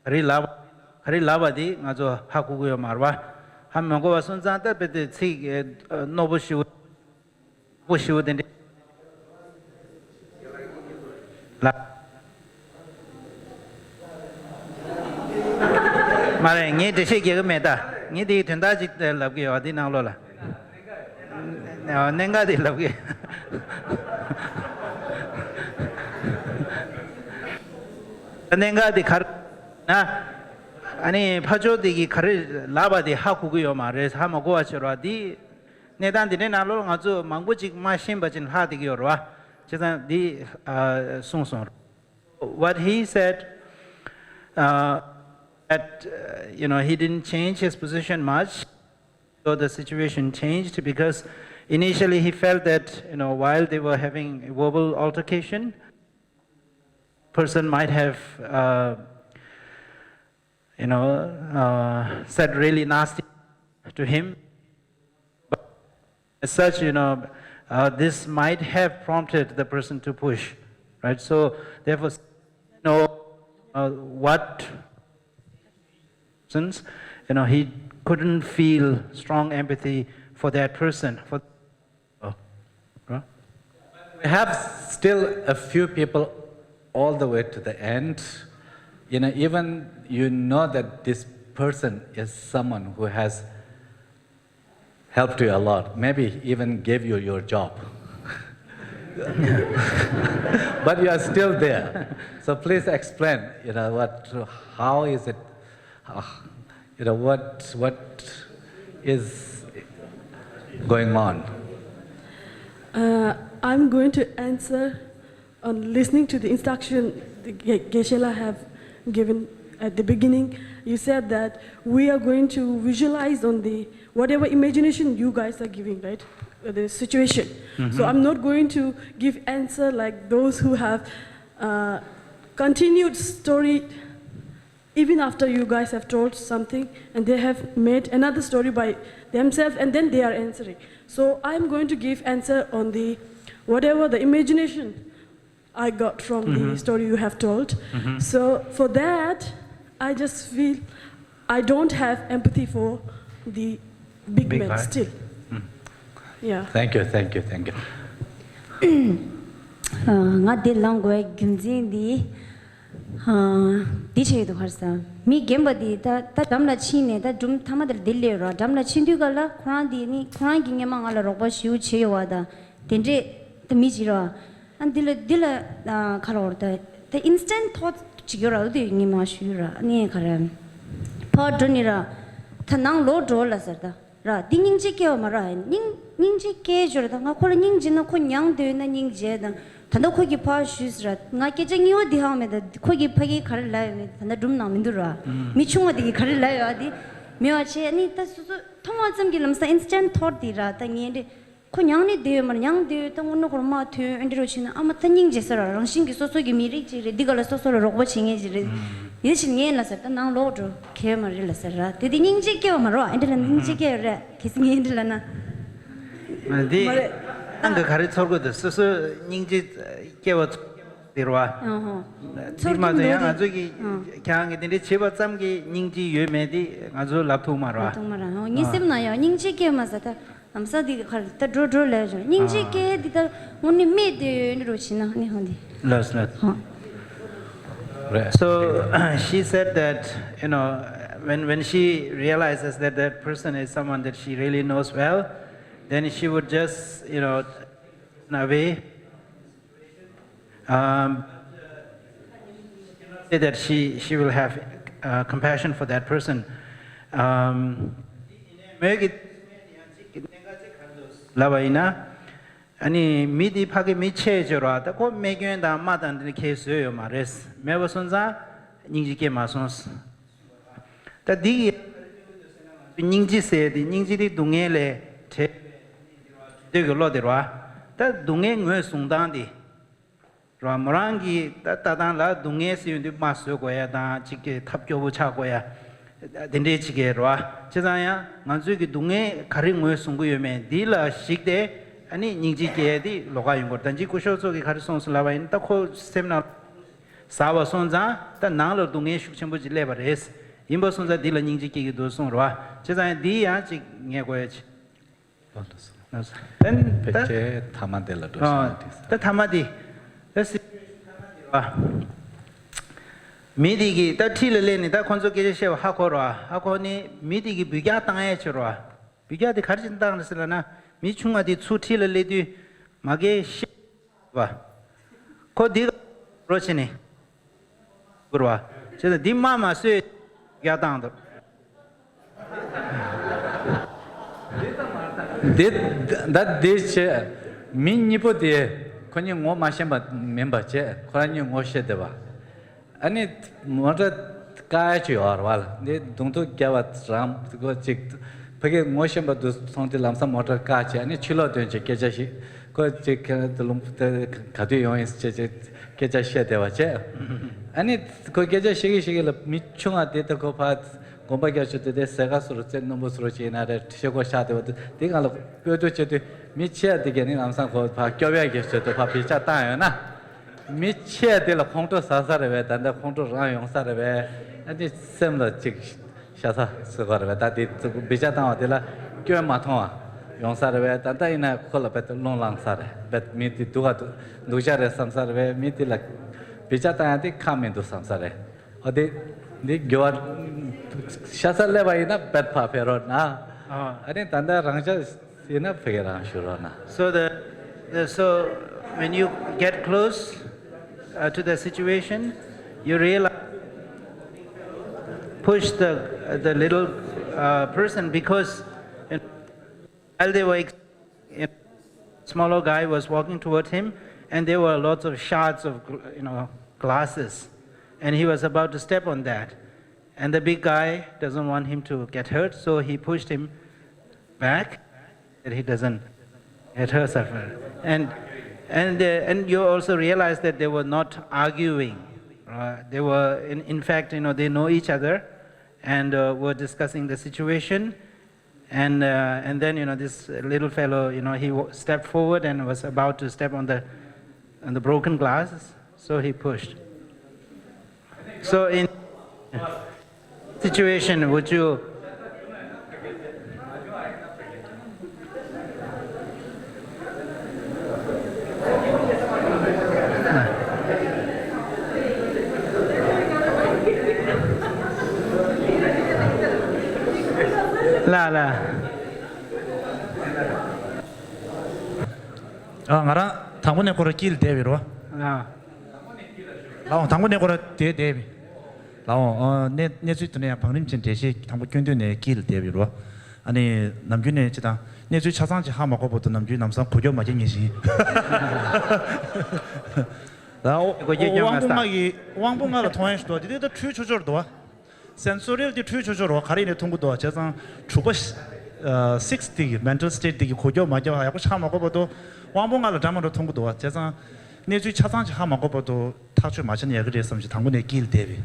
리라바디 가조 하고고요 말와 한 명고 와선 자다 베데 치 노보시우 보시우 된데 라 말에 니 드시 개가 메다 니디 된다지 랍게 어디 나올라 nenga de love nenga de khar na ani phajo de gi khar laba de ha ku yo ma re ha ma go achro di nedan de na lo nga zo mangbu ji ma shin ba jin ha de gi yo wa chedan di song song what he said that he didn't change his position much, so the situation changed because initially he felt that while they were having a verbal altercation, person might have said really nasty to him, but as such this might have prompted the person to push, right? So therefore what he couldn't feel strong empathy for that person. We have still a few people all the way to the end. Even you know that this person is someone who has helped you a lot, maybe even gave you your job. But you are still there. So please explain, how is it, what is going on? I'm going to answer on listening to the instruction the Geshe-la have given at the beginning. You said that we are going to visualize on the whatever imagination you guys are giving, right? The situation. So I'm not going to give answer like those who have continued story even after you guys have told something and they have made another story by themselves and then they are answering. So I'm going to give answer on the whatever the imagination I got from the story you have told. So for that, I just feel I don't have empathy for the big men still. Yeah. Thank you. nga de language gimjin di di che do harsa mi gemba di ta damla chine ta dum thamadar dille ro damla chindu gala khran di ni khran gi ngema ngala roba shiu che wada tenje ta mi jiro an dila khalor the instant thought chigora de ngema shura ni khara pa donira thanang lo do la sarda ra dingingji ke mara 닝지 깨줘라 나 콜 닝지는 콘양 되나 닝제다 단도 거기 봐 주스라 나 깨정이 어디 하면다 거기 파기 갈라요 단다 좀 나민들아 미충어디 갈라요 어디 메와치 아니 다 수수 통화 좀 길면서 인스턴트 థాట్디라 당이데 콘양니 되어 말 양되어 당 오늘 그러마 되 엔드로치나 아마 닝제서라 랑신기 소소기 미리지레 디가라 소소로 로고 칭해지레 예신예라서 나 로드 케마릴라서라 데디 닝지 깨워 말어 엔드는 닝지 깨라 기승이 엔들라나 di anga khari chorgo de so ningji kewa dirwa dirma de yang azugi kyang de cheba chamgi ningji yeme di azu lapthu marwa ni semnayo ningji ke masata amsa di khar ta dro le ningji ke di ta moni me de ro china ni hondi las so she said that when she realizes that that person is someone that she really knows well, then she would just, in a way, say that she will have compassion for that person. Lawaina, ani midi pagi miche jora, ta ko megyen da madan de kesu yo mares. Mewasonza ningji ke masons. Ta di ningji se di ningji di dungele te 되게 로데와 다 동해 뇌 송단디 라모랑기 따다단라 동해 시윤디 마스고야 다 지게 탑교부 차고야 덴데 지게로와 제자야 만주기 동해 가ring 뇌 송고요메 딜라 식데 아니 닝지게디 로가용 거 단지 고쇼속이 가르송슬라바인 딱코 세미나 사와 손자 다 나로 동해 숙천부지 레바레스 임보 손자 딜라 닝지게기도 송로와 제자야 디야 지 녜고야지 then peche thamadela do ta thamadi midigi ta thilele ni ta khonso ke she ha korwa ha ko ni midigi bigya tangaye chorwa bigya de kharjin tang na mi chunga di chu thilele di mage ba ko di rochini kurwa che di mama se bigya tang do that this min nipo de konyi ngo mashamba member che korani ngo shedeba ani mota ka che orwal de dungto gyawa ram go chik phage ngo shamba du songte lamsa motor ka che ani chilo de che keja shi ko che lum khadu yo is che keja shedeba che ani ko keja shigi la michunga de to ko phat 공부하게 때 세가스로 제 넘버스로 지나래 티셔고 샤데도 내가 뼈도체도 미치야 되게는 항상 거 교배하게 했어도 비자 따요나 미치야 될 공도 사사래 왜 단다 공도 랑 용사래 왜 아니 셈로 즉 샤사 스거르베 다디 비자당 어디라 교회 마통아 용사르베 단다이나 콜라베 롱랑사레 베 미티 두가 누자레 삼사르베 미티라 비자당한테 카멘도 삼사레 어디 니 교화 샤살레 바이나 베파 페로나 아니 단다 랑자 시나 페게라 슈로나 So when you get close to the situation, you realize push the little person because while they were smaller guy was walking toward him and there were lots of shards of glasses and he was about to step on that and the big guy doesn't want him to get hurt, so he pushed him back that he doesn't get hurt. And you also realize that they were not arguing. They were, in fact, they know each other and were discussing the situation. And then, this little fellow, he stepped forward and was about to step on the broken glass, so he pushed. So in situation, would you? La. ngara thangone kora kil deviro lao thangone kora devi lao ne suitne phangrim chen deshi thangbo kyungde ne kil deviro 아니 남균에 지다 내주 차상지 하 먹고 보던 남균 남상 고교 맞은 예시 나 왕봉마를 통해서도 이제도 추초절도 센소리얼 추초절로 가리네 통구도 저상 주고 60 mental state 기 고교 맞아 하고 차 먹고 보도 왕봉마를 담으로 통구도 저상 내주 차상지 하 먹고 보도 타출 맞은 얘기를 했으면 당분에 길 대비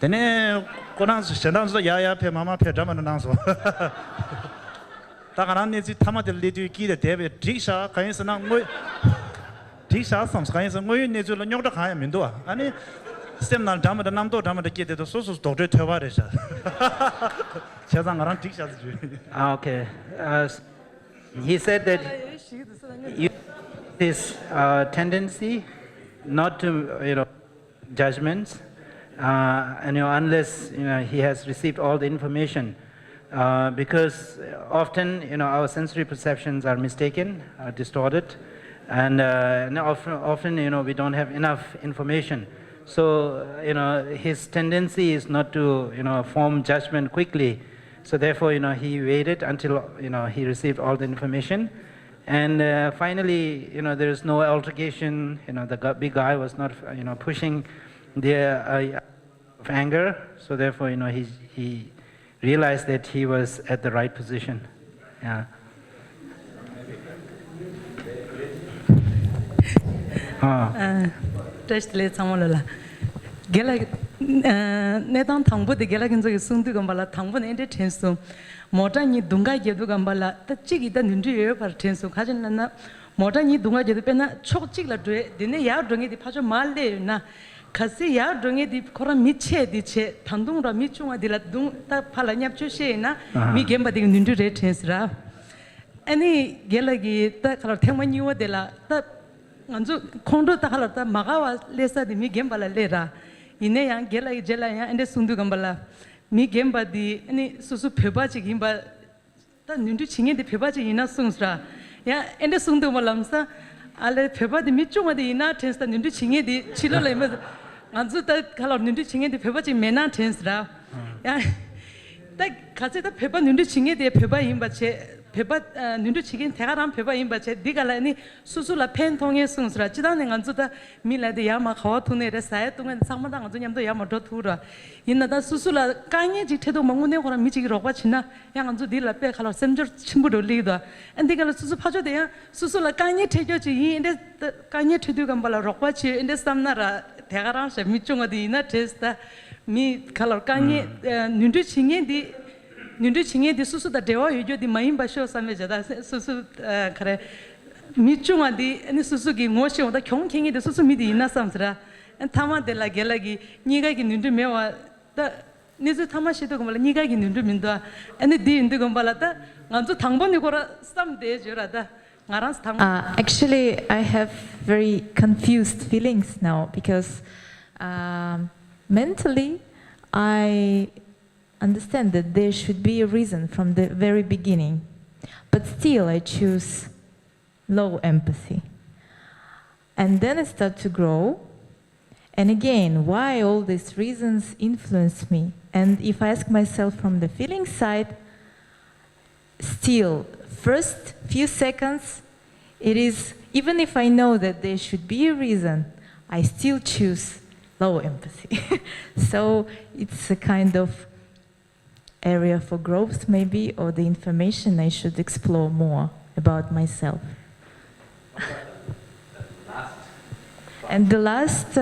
되네 고난스 전단서 야야 배 마마 배 담는 나서 다가난 내지 타마들 리드 기대 대비 디샤 가인스나 뭐 디샤 섬스 가인스 뭐 내주로 녀도 가야 민도 아니 스템날 담다 남도 담다 기대도 소소 도저 퇴바래서 세상아랑 디샤스 주 Okay. He said that his tendency not to judgments and unless he has received all the information because often our sensory perceptions are mistaken, distorted, and often we don't have enough information, so his tendency is not to form judgment quickly, so therefore he waited until he received all the information. And finally, there is no altercation. The big guy was not, pushing the of anger. So therefore, he realized that he was at the right position. Yeah. Testlet samolola. Gela netan thangbo de gela kinzo sundu gambala thangbo ne de tenso. Mota ni dunga jedu gambala ta chigi da nindu ye par tenso khajin na mota ni dunga jedu pena chok chig la dre dine ya drongi di phajo mal le na khasi ya drongi di khora miche di che thandung ra michunga dila dung ta phala nyap chu she na mi gemba di nindu re tensra ani gela gi ta khala thengma ni wa dela ta nganju khondo ta khala ta magawa lesa di mi gembala lera ine yang gela gi jela ya ende sundu gambala mi gemba di ani susu phebaji gimba ta nindu chinge di phebaji ina sungsra ya ende sungdu malamsa ale phebadi mi chunga di ina tensta nindu chinge di chilo le ma anzu ta khala nindu chinge di phebaji mena tensra ya ta khase ta pheba nindu chinge di pheba imba che pheba nindu chigin thegaram pheba imba che digala ani susula pen thonge sungsra chidane anzu ta mila de yama khawa thune re sae tungen samada anzu nyamdo yama do thura inada susula kanye jitedo mangune khora michi rokba china yang anzu dila pe khala semjor chimbudo lida andigala susu phajo de ya susula kanye thejo chi inde kanye thedu gambala rokba chi inde samnara thegaram se michunga di ina testa mi khala kanye nindu chinge di susu da dewa yujo di maimba sho same jada susu khare michunga di ani susu gi ngosho da kyongkengi de susu mi di ina samsra and tama de la gelagi niga gi nindu mewa da nizu tamashido gomala niga gi nindu minda ane di indu gombala ta nganzu tangboni gora sam de jura da ngarans tang Actually, I have very confused feelings now because mentally I understand that there should be a reason from the very beginning, but still I choose low empathy. And then I start to grow. And again, why all these reasons influence me? And if I ask myself from the feeling side, still, first few seconds, it is, even if I know that there should be a reason, I still choose low empathy. So it's a kind of area for growth maybe, or the information I should explore more about myself. And the last,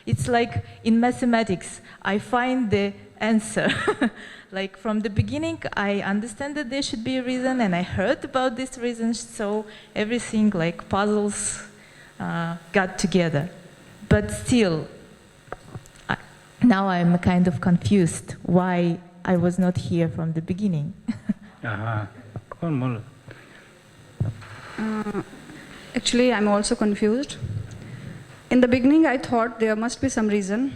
it's like in mathematics, I find the answer. Like from the beginning, I understand that there should be a reason, and I heard about this reason, so everything like puzzles got together. But still, now I'm kind of confused why I was not here from the beginning. Actually, I'm also confused. In the beginning, I thought there must be some reason.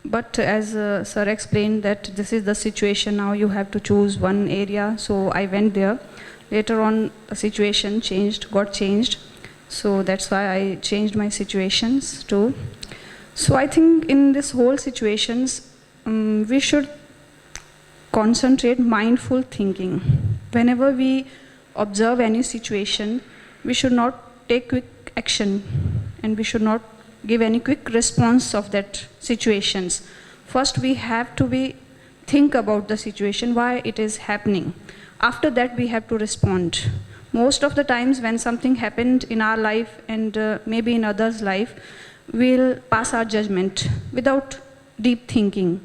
But as Sir explained that this is the situation, now you have to choose one area. So I went there. Later on, the situation got changed. So that's why I changed my situations too. So I think in this whole situations, we should concentrate mindful thinking. Whenever we observe any situation, we should not take quick action, and we should not give any quick response of that situations. First, we have to think about the situation, why it is happening. After that, we have to respond. Most of the times when something happened in our life and maybe in others' life, we'll pass our judgment without deep thinking.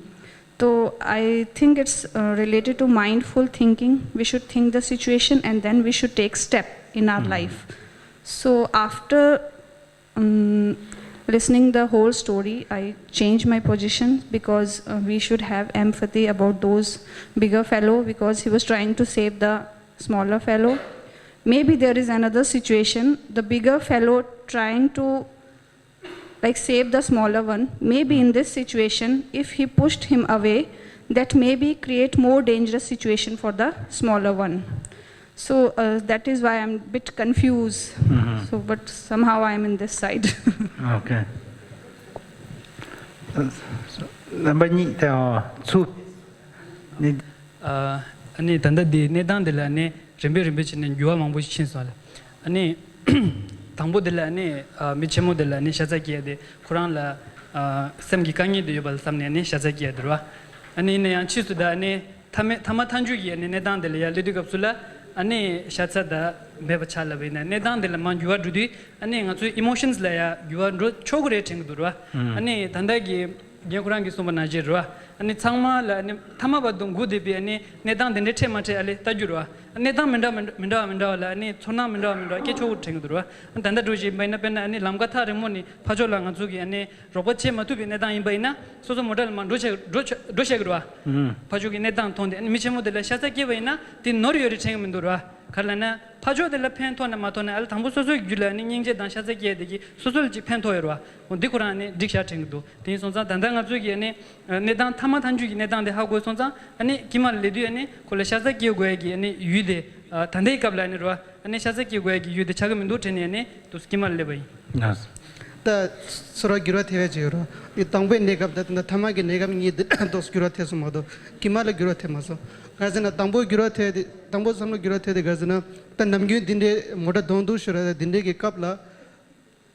So I think it's related to mindful thinking. We should think the situation and then we should take step in our life. So after listening the whole story, I changed my position because we should have empathy about those bigger fellow, because he was trying to save the smaller fellow. Maybe there is another situation, the bigger fellow trying to save the smaller one. Maybe in this situation, if he pushed him away, that maybe create more dangerous situation for the smaller one. So that is why I'm a bit confused. So, but somehow I'm in this side. Okay. Ani tanda di nedan de la ne rimbe chinen yuwa mangbo chin so la. Ani tangbo de la ne michemo de la ne shaza kiya de Quran la sam gi kangi de yobal samne ne shaza kiya drwa. Ani ne yan chi su da ne thama thanju gi ne nedan de la ya ledu kapsula ani shaza da beba chala be ne nedan de la man yuwa dudi ani nga su emotions la ya yuwa ro chogre cheng drwa. Ani tanda gi Quran gi sumba na jirwa. Ani tsangma la thama badung gude bi ani nedang de neche mate ale tajurwa nedang menda la ani chona menda ke chogu thengdurwa tanda doji baina pen ani lamga tha remoni phajola ngajugi ani robot che matu bi nedang baina so model man doche grwa phajogi nedang thonde ani miche model shasa ke baina tin nori yori thengmendurwa kharlana phajo de la pen thona matona al thambu soso gyula ni ningje dan shasa ke de gi sosol ji pen thoyerwa di Quran diksha thengdu tin sonza danda ngajugi ani nedang thama thanjugi nedang de hago sonza ani kimal ledu ani kola shaza ki goyagi ani yude thandei kabla ani ro ani shaza ki goyagi yude chagamindu tene ani to kimal le bai Yes. The sura gyurat heve jiro I tangbe negab da thama ge negam ni dos gyurat hesu modo kimal gyurat he maso gazana tangbo gyurat he tangbo samno gyurat he gazana ta namgi dinde moda dondu shura dinde ge kapla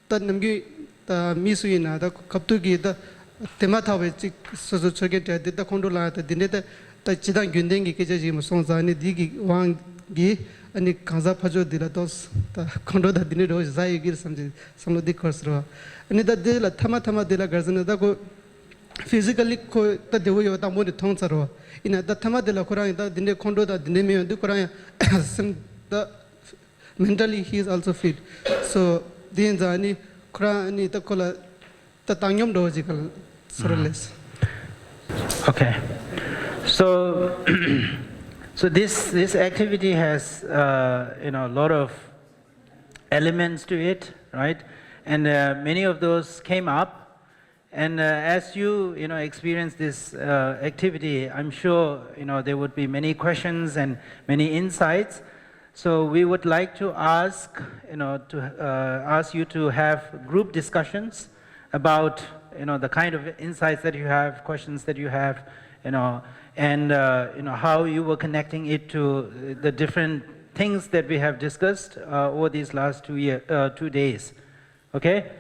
ta namgi ta misuina da kaptu gi da tema thawe chi sozo choge ta de ta kondola ta dinde ta chidang gyundengi ke ji mo songza ni digi wang gi ani kaza phajo dila dos ta kondo da dine ro zai gir samji samlo dik khosro ani da de la thama dila garzana da ko physically ko ta dewo yo ta mo ni thong charo ina da thama dila khora da dine kondo da dine me du khora sam da mentally he is also fit so din zani khora ani ta kola ta tangyom do jikal sorles Okay. So, so this activity has a lot of elements to it, right? And many of those came up. And as you experience this activity, I'm sure there would be many questions and many insights. So we would like to ask ask you to have group discussions about the kind of insights that you have, questions that you have, and how you were connecting it to the different things that we have discussed over these last 2 days. Okay?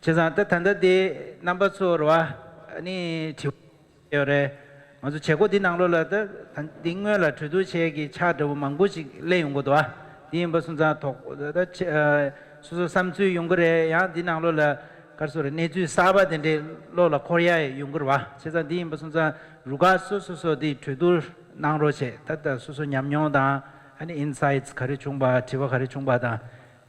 제가 단다데 넘버 2와 아니 지요래 먼저 제고디 나로라다 딩외라 주도 제기 차도 망고지 내용 것도 와 디엠버 순자 독다 수수 삼주 용거래 야 디나로라 가서래 내주 사바된데 로라 코리아에 용거 와 제가 디엠버 순자 루가 수수소디 주도 나로체 다다 수수 냠용다 아니 인사이트스 가리 중바 지와 가리 중바다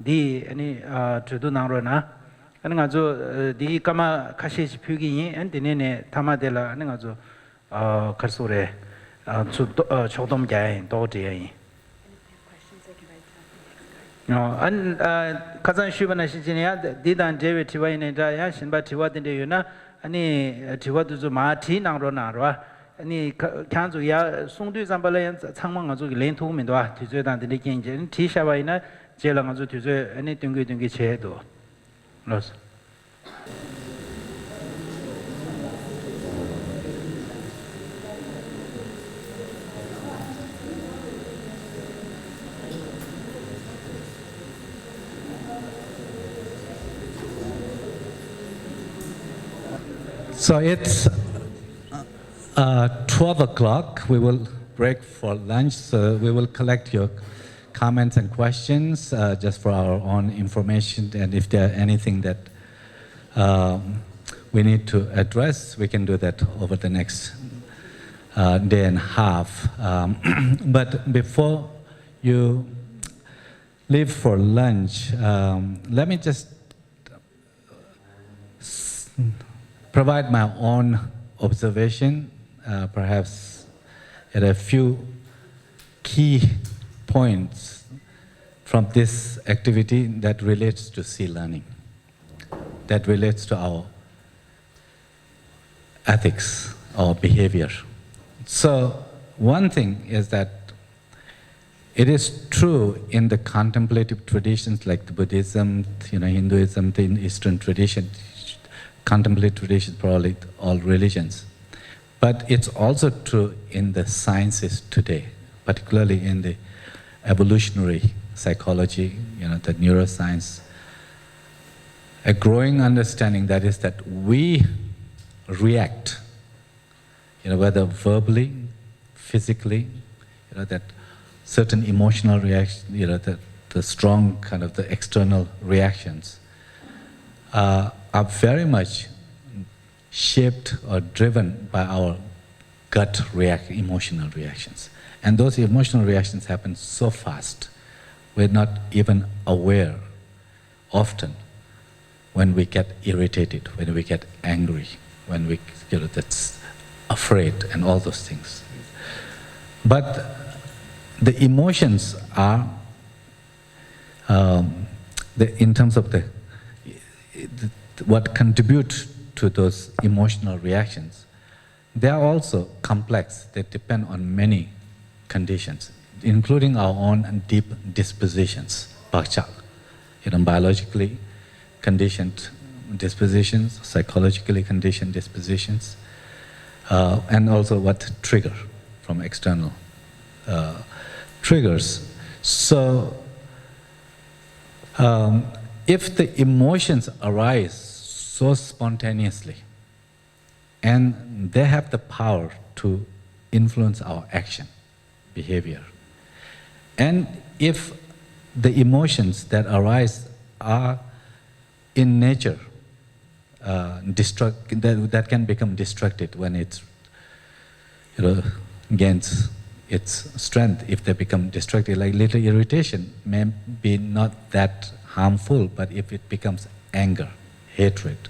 디 아니 주도 나로나 하는 아주 디 까마 카시지 표기니 엔디네네 타마델라 하는 아주 갈소래 초돔자인 도제인 안 가장 쉬운 시즌이야 디단 제베 티와이네다 야 신바 티와딘데 유나 아니 티와도 좀 마티 나로나로 아니 칸주야 송두 잠발에 창망 아주 렌토면도 뒤져단데 겐제 티샤바이나 제랑 아주 뒤져 아니 둥귀 제도 Los. So it's 12 o'clock. We will break for lunch. So we will collect your comments and questions just for our own information, and if there are anything that we need to address, we can do that over the next day and a half. But before you leave for lunch, let me just provide my own observation, perhaps at a few key points from this activity that relates to sea learning, that relates to our ethics, our behavior. So one thing is that it is true in the contemplative traditions like the Buddhism, Hinduism, the Eastern tradition, contemplative traditions, probably all religions. But it's also true in the sciences today, particularly in the evolutionary psychology, the neuroscience, a growing understanding that is that we react, whether verbally, physically, that certain emotional reactions, the strong kind of the external reactions are very much shaped or driven by our gut emotional reactions. And those emotional reactions happen so fast, we're not even aware often when we get irritated, when we get angry, when we that's afraid and all those things. But the emotions are, in terms of what contribute to those emotional reactions, they are also complex. They depend on many conditions, including our own deep dispositions, bhakcha, biologically conditioned dispositions, psychologically conditioned dispositions, and also what trigger from external triggers. So if the emotions arise so spontaneously, and they have the power to influence our action, behavior, and if the emotions that arise are in nature that can become destructive when it's gains its strength. If they become destructive, like little irritation may be not that harmful, but if it becomes anger, hatred,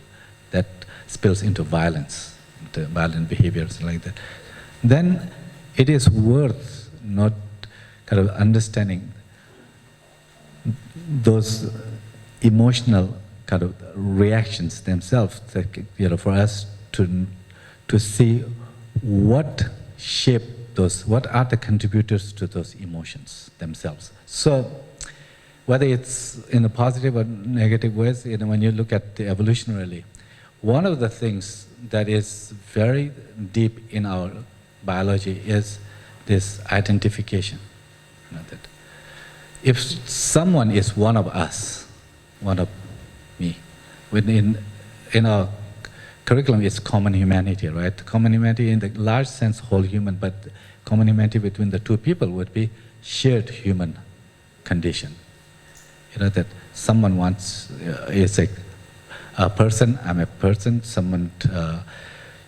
that spills into violence, violent behaviors like that, then it is worth not kind of understanding those emotional kind of reactions themselves, that, for us to see what shape those, what are the contributors to those emotions themselves. So whether it's in a positive or negative ways, when you look at the evolutionarily, one of the things that is very deep in our biology is this identification. That if someone is one of us, one of me, in our curriculum is common humanity, right? Common humanity in the large sense, whole human, but common humanity between the two people would be shared human condition. That someone wants, is a person, I'm a person, someone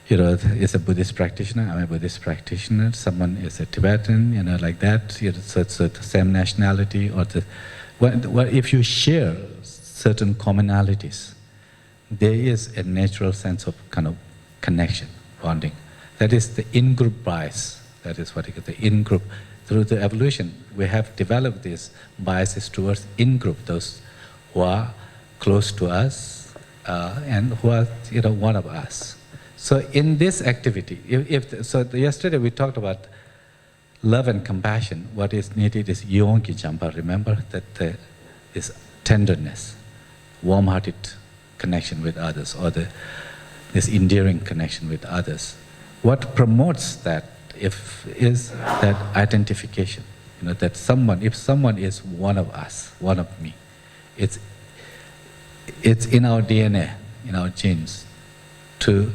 is a Buddhist practitioner, I'm a Buddhist practitioner, someone is a Tibetan, like that, so it's the same nationality, or if you share certain commonalities, there is a natural sense of kind of connection, bonding. That is the in-group bias. That is what you get, the in-group. Through the evolution, we have developed these biases towards in-group, those who are close to us and who are one of us. So in this activity, yesterday we talked about love and compassion. What is needed is yonki jampa. Remember that is tenderness, warm-hearted connection with others, or this endearing connection with others. What promotes that is that identification. That if someone is one of us, one of me, it's in our DNA, in our genes, to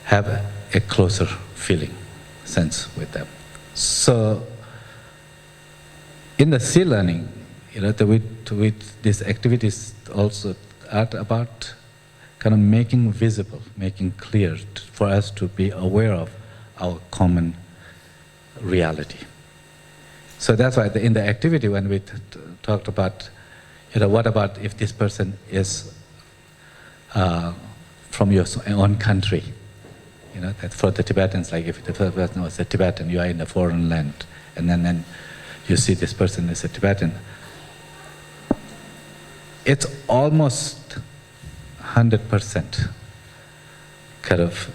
have a closer feeling, sense with them. So in the sea learning, with these activities also are about kind of making visible, making clear for us to be aware of our common reality. So that's why in the activity, when we talked about, what about if this person is from your own country? That for the Tibetans, like if the person was a Tibetan, you are in a foreign land, and then you see this person is a Tibetan. It's almost 100% kind of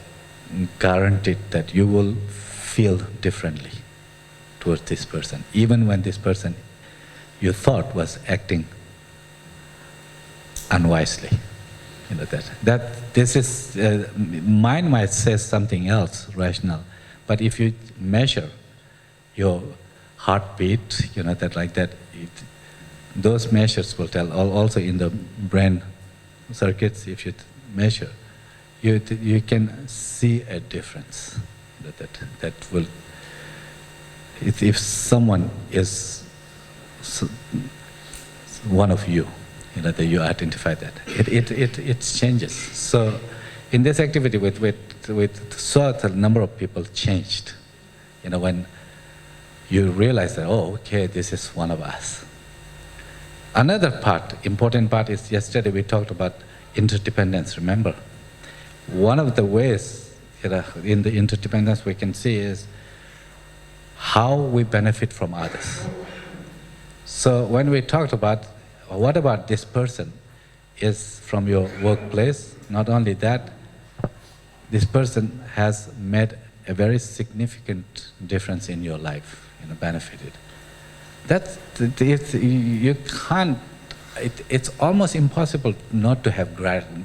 guaranteed that you will feel differently towards this person, even when this person you thought was acting unwisely. That this is, mind might say something else, rational, but if you measure your heartbeat, those measures will tell, also in the brain circuits, if you measure, you can see a difference. That will, if someone is one of you, that you identify that, it changes. So in this activity, with certain number of people changed, when you realize that, oh, okay, this is one of us. Another part, important part, is yesterday we talked about interdependence, remember? One of the ways in the interdependence we can see is how we benefit from others. So when we talked about, what about this person is from your workplace, not only that, this person has made a very significant difference in your life, benefited. You can't, it's almost impossible not to have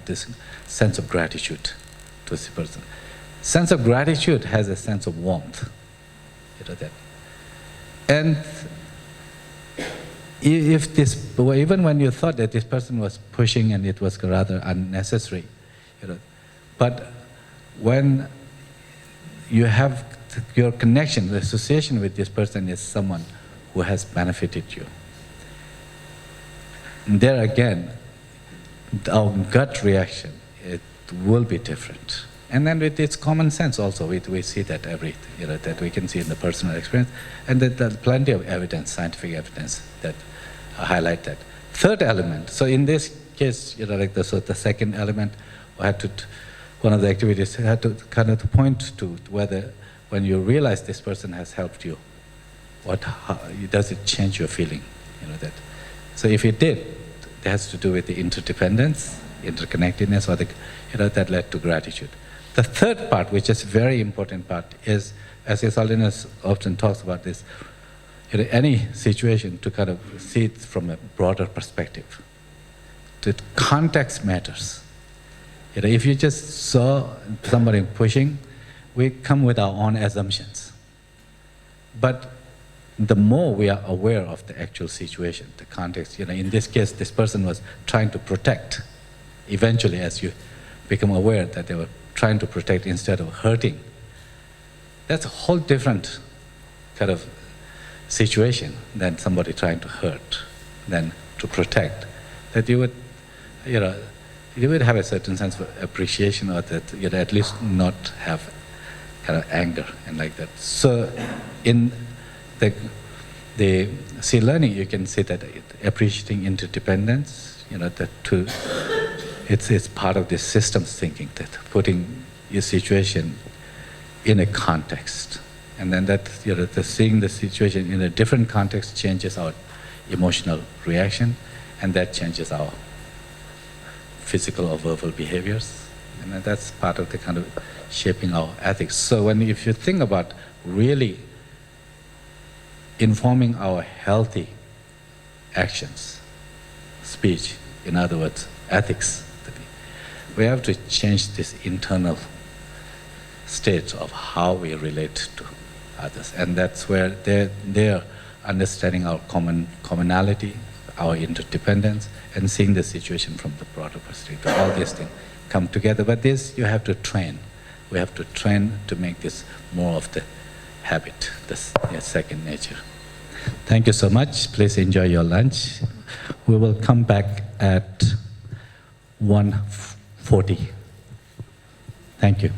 this sense of gratitude to this person. Sense of gratitude has a sense of warmth, and if this, even when you thought that this person was pushing and it was rather unnecessary, but when you have your connection, the association with this person is someone who has benefited you. And there again, our gut reaction, it will be different. And then with its common sense also, we see that that we can see in the personal experience, and that there's plenty of evidence, scientific evidence, that highlight that. Third element, so in this case, so the second element, who one of the activities had to kind of point to whether when you realize this person has helped you, how, does it change your feeling? That. So if it did, it has to do with the interdependence, interconnectedness, or that led to gratitude. The third part, which is a very important part, is, as His Holiness often talks about this, any situation to kind of see it from a broader perspective. The context matters. If you just saw somebody pushing, we come with our own assumptions. But the more we are aware of the actual situation, the context, in this case, this person was trying to protect. Eventually, as you become aware that they were trying to protect instead of hurting, that's a whole different kind of situation than somebody trying to hurt, than to protect. That you would, you would have a certain sense of appreciation, or that at least not have kind of anger and like that. So in the learning, you can see that appreciating interdependence, that too, it's part of this systems thinking, that putting your situation in a context. And then that, the seeing the situation in a different context changes our emotional reaction, and that changes our physical or verbal behaviors. And then that's part of the kind of shaping our ethics. So if you think about really informing our healthy actions, speech, in other words, ethics, we have to change this internal state of how we relate to others. And that's where they're understanding our commonality, our interdependence, and seeing the situation from the broader perspective. All these things come together. But this, you have to train. We have to train to make this more of the habit, this second nature. Thank you so much. Please enjoy your lunch. We will come back at 1:40. Thank you.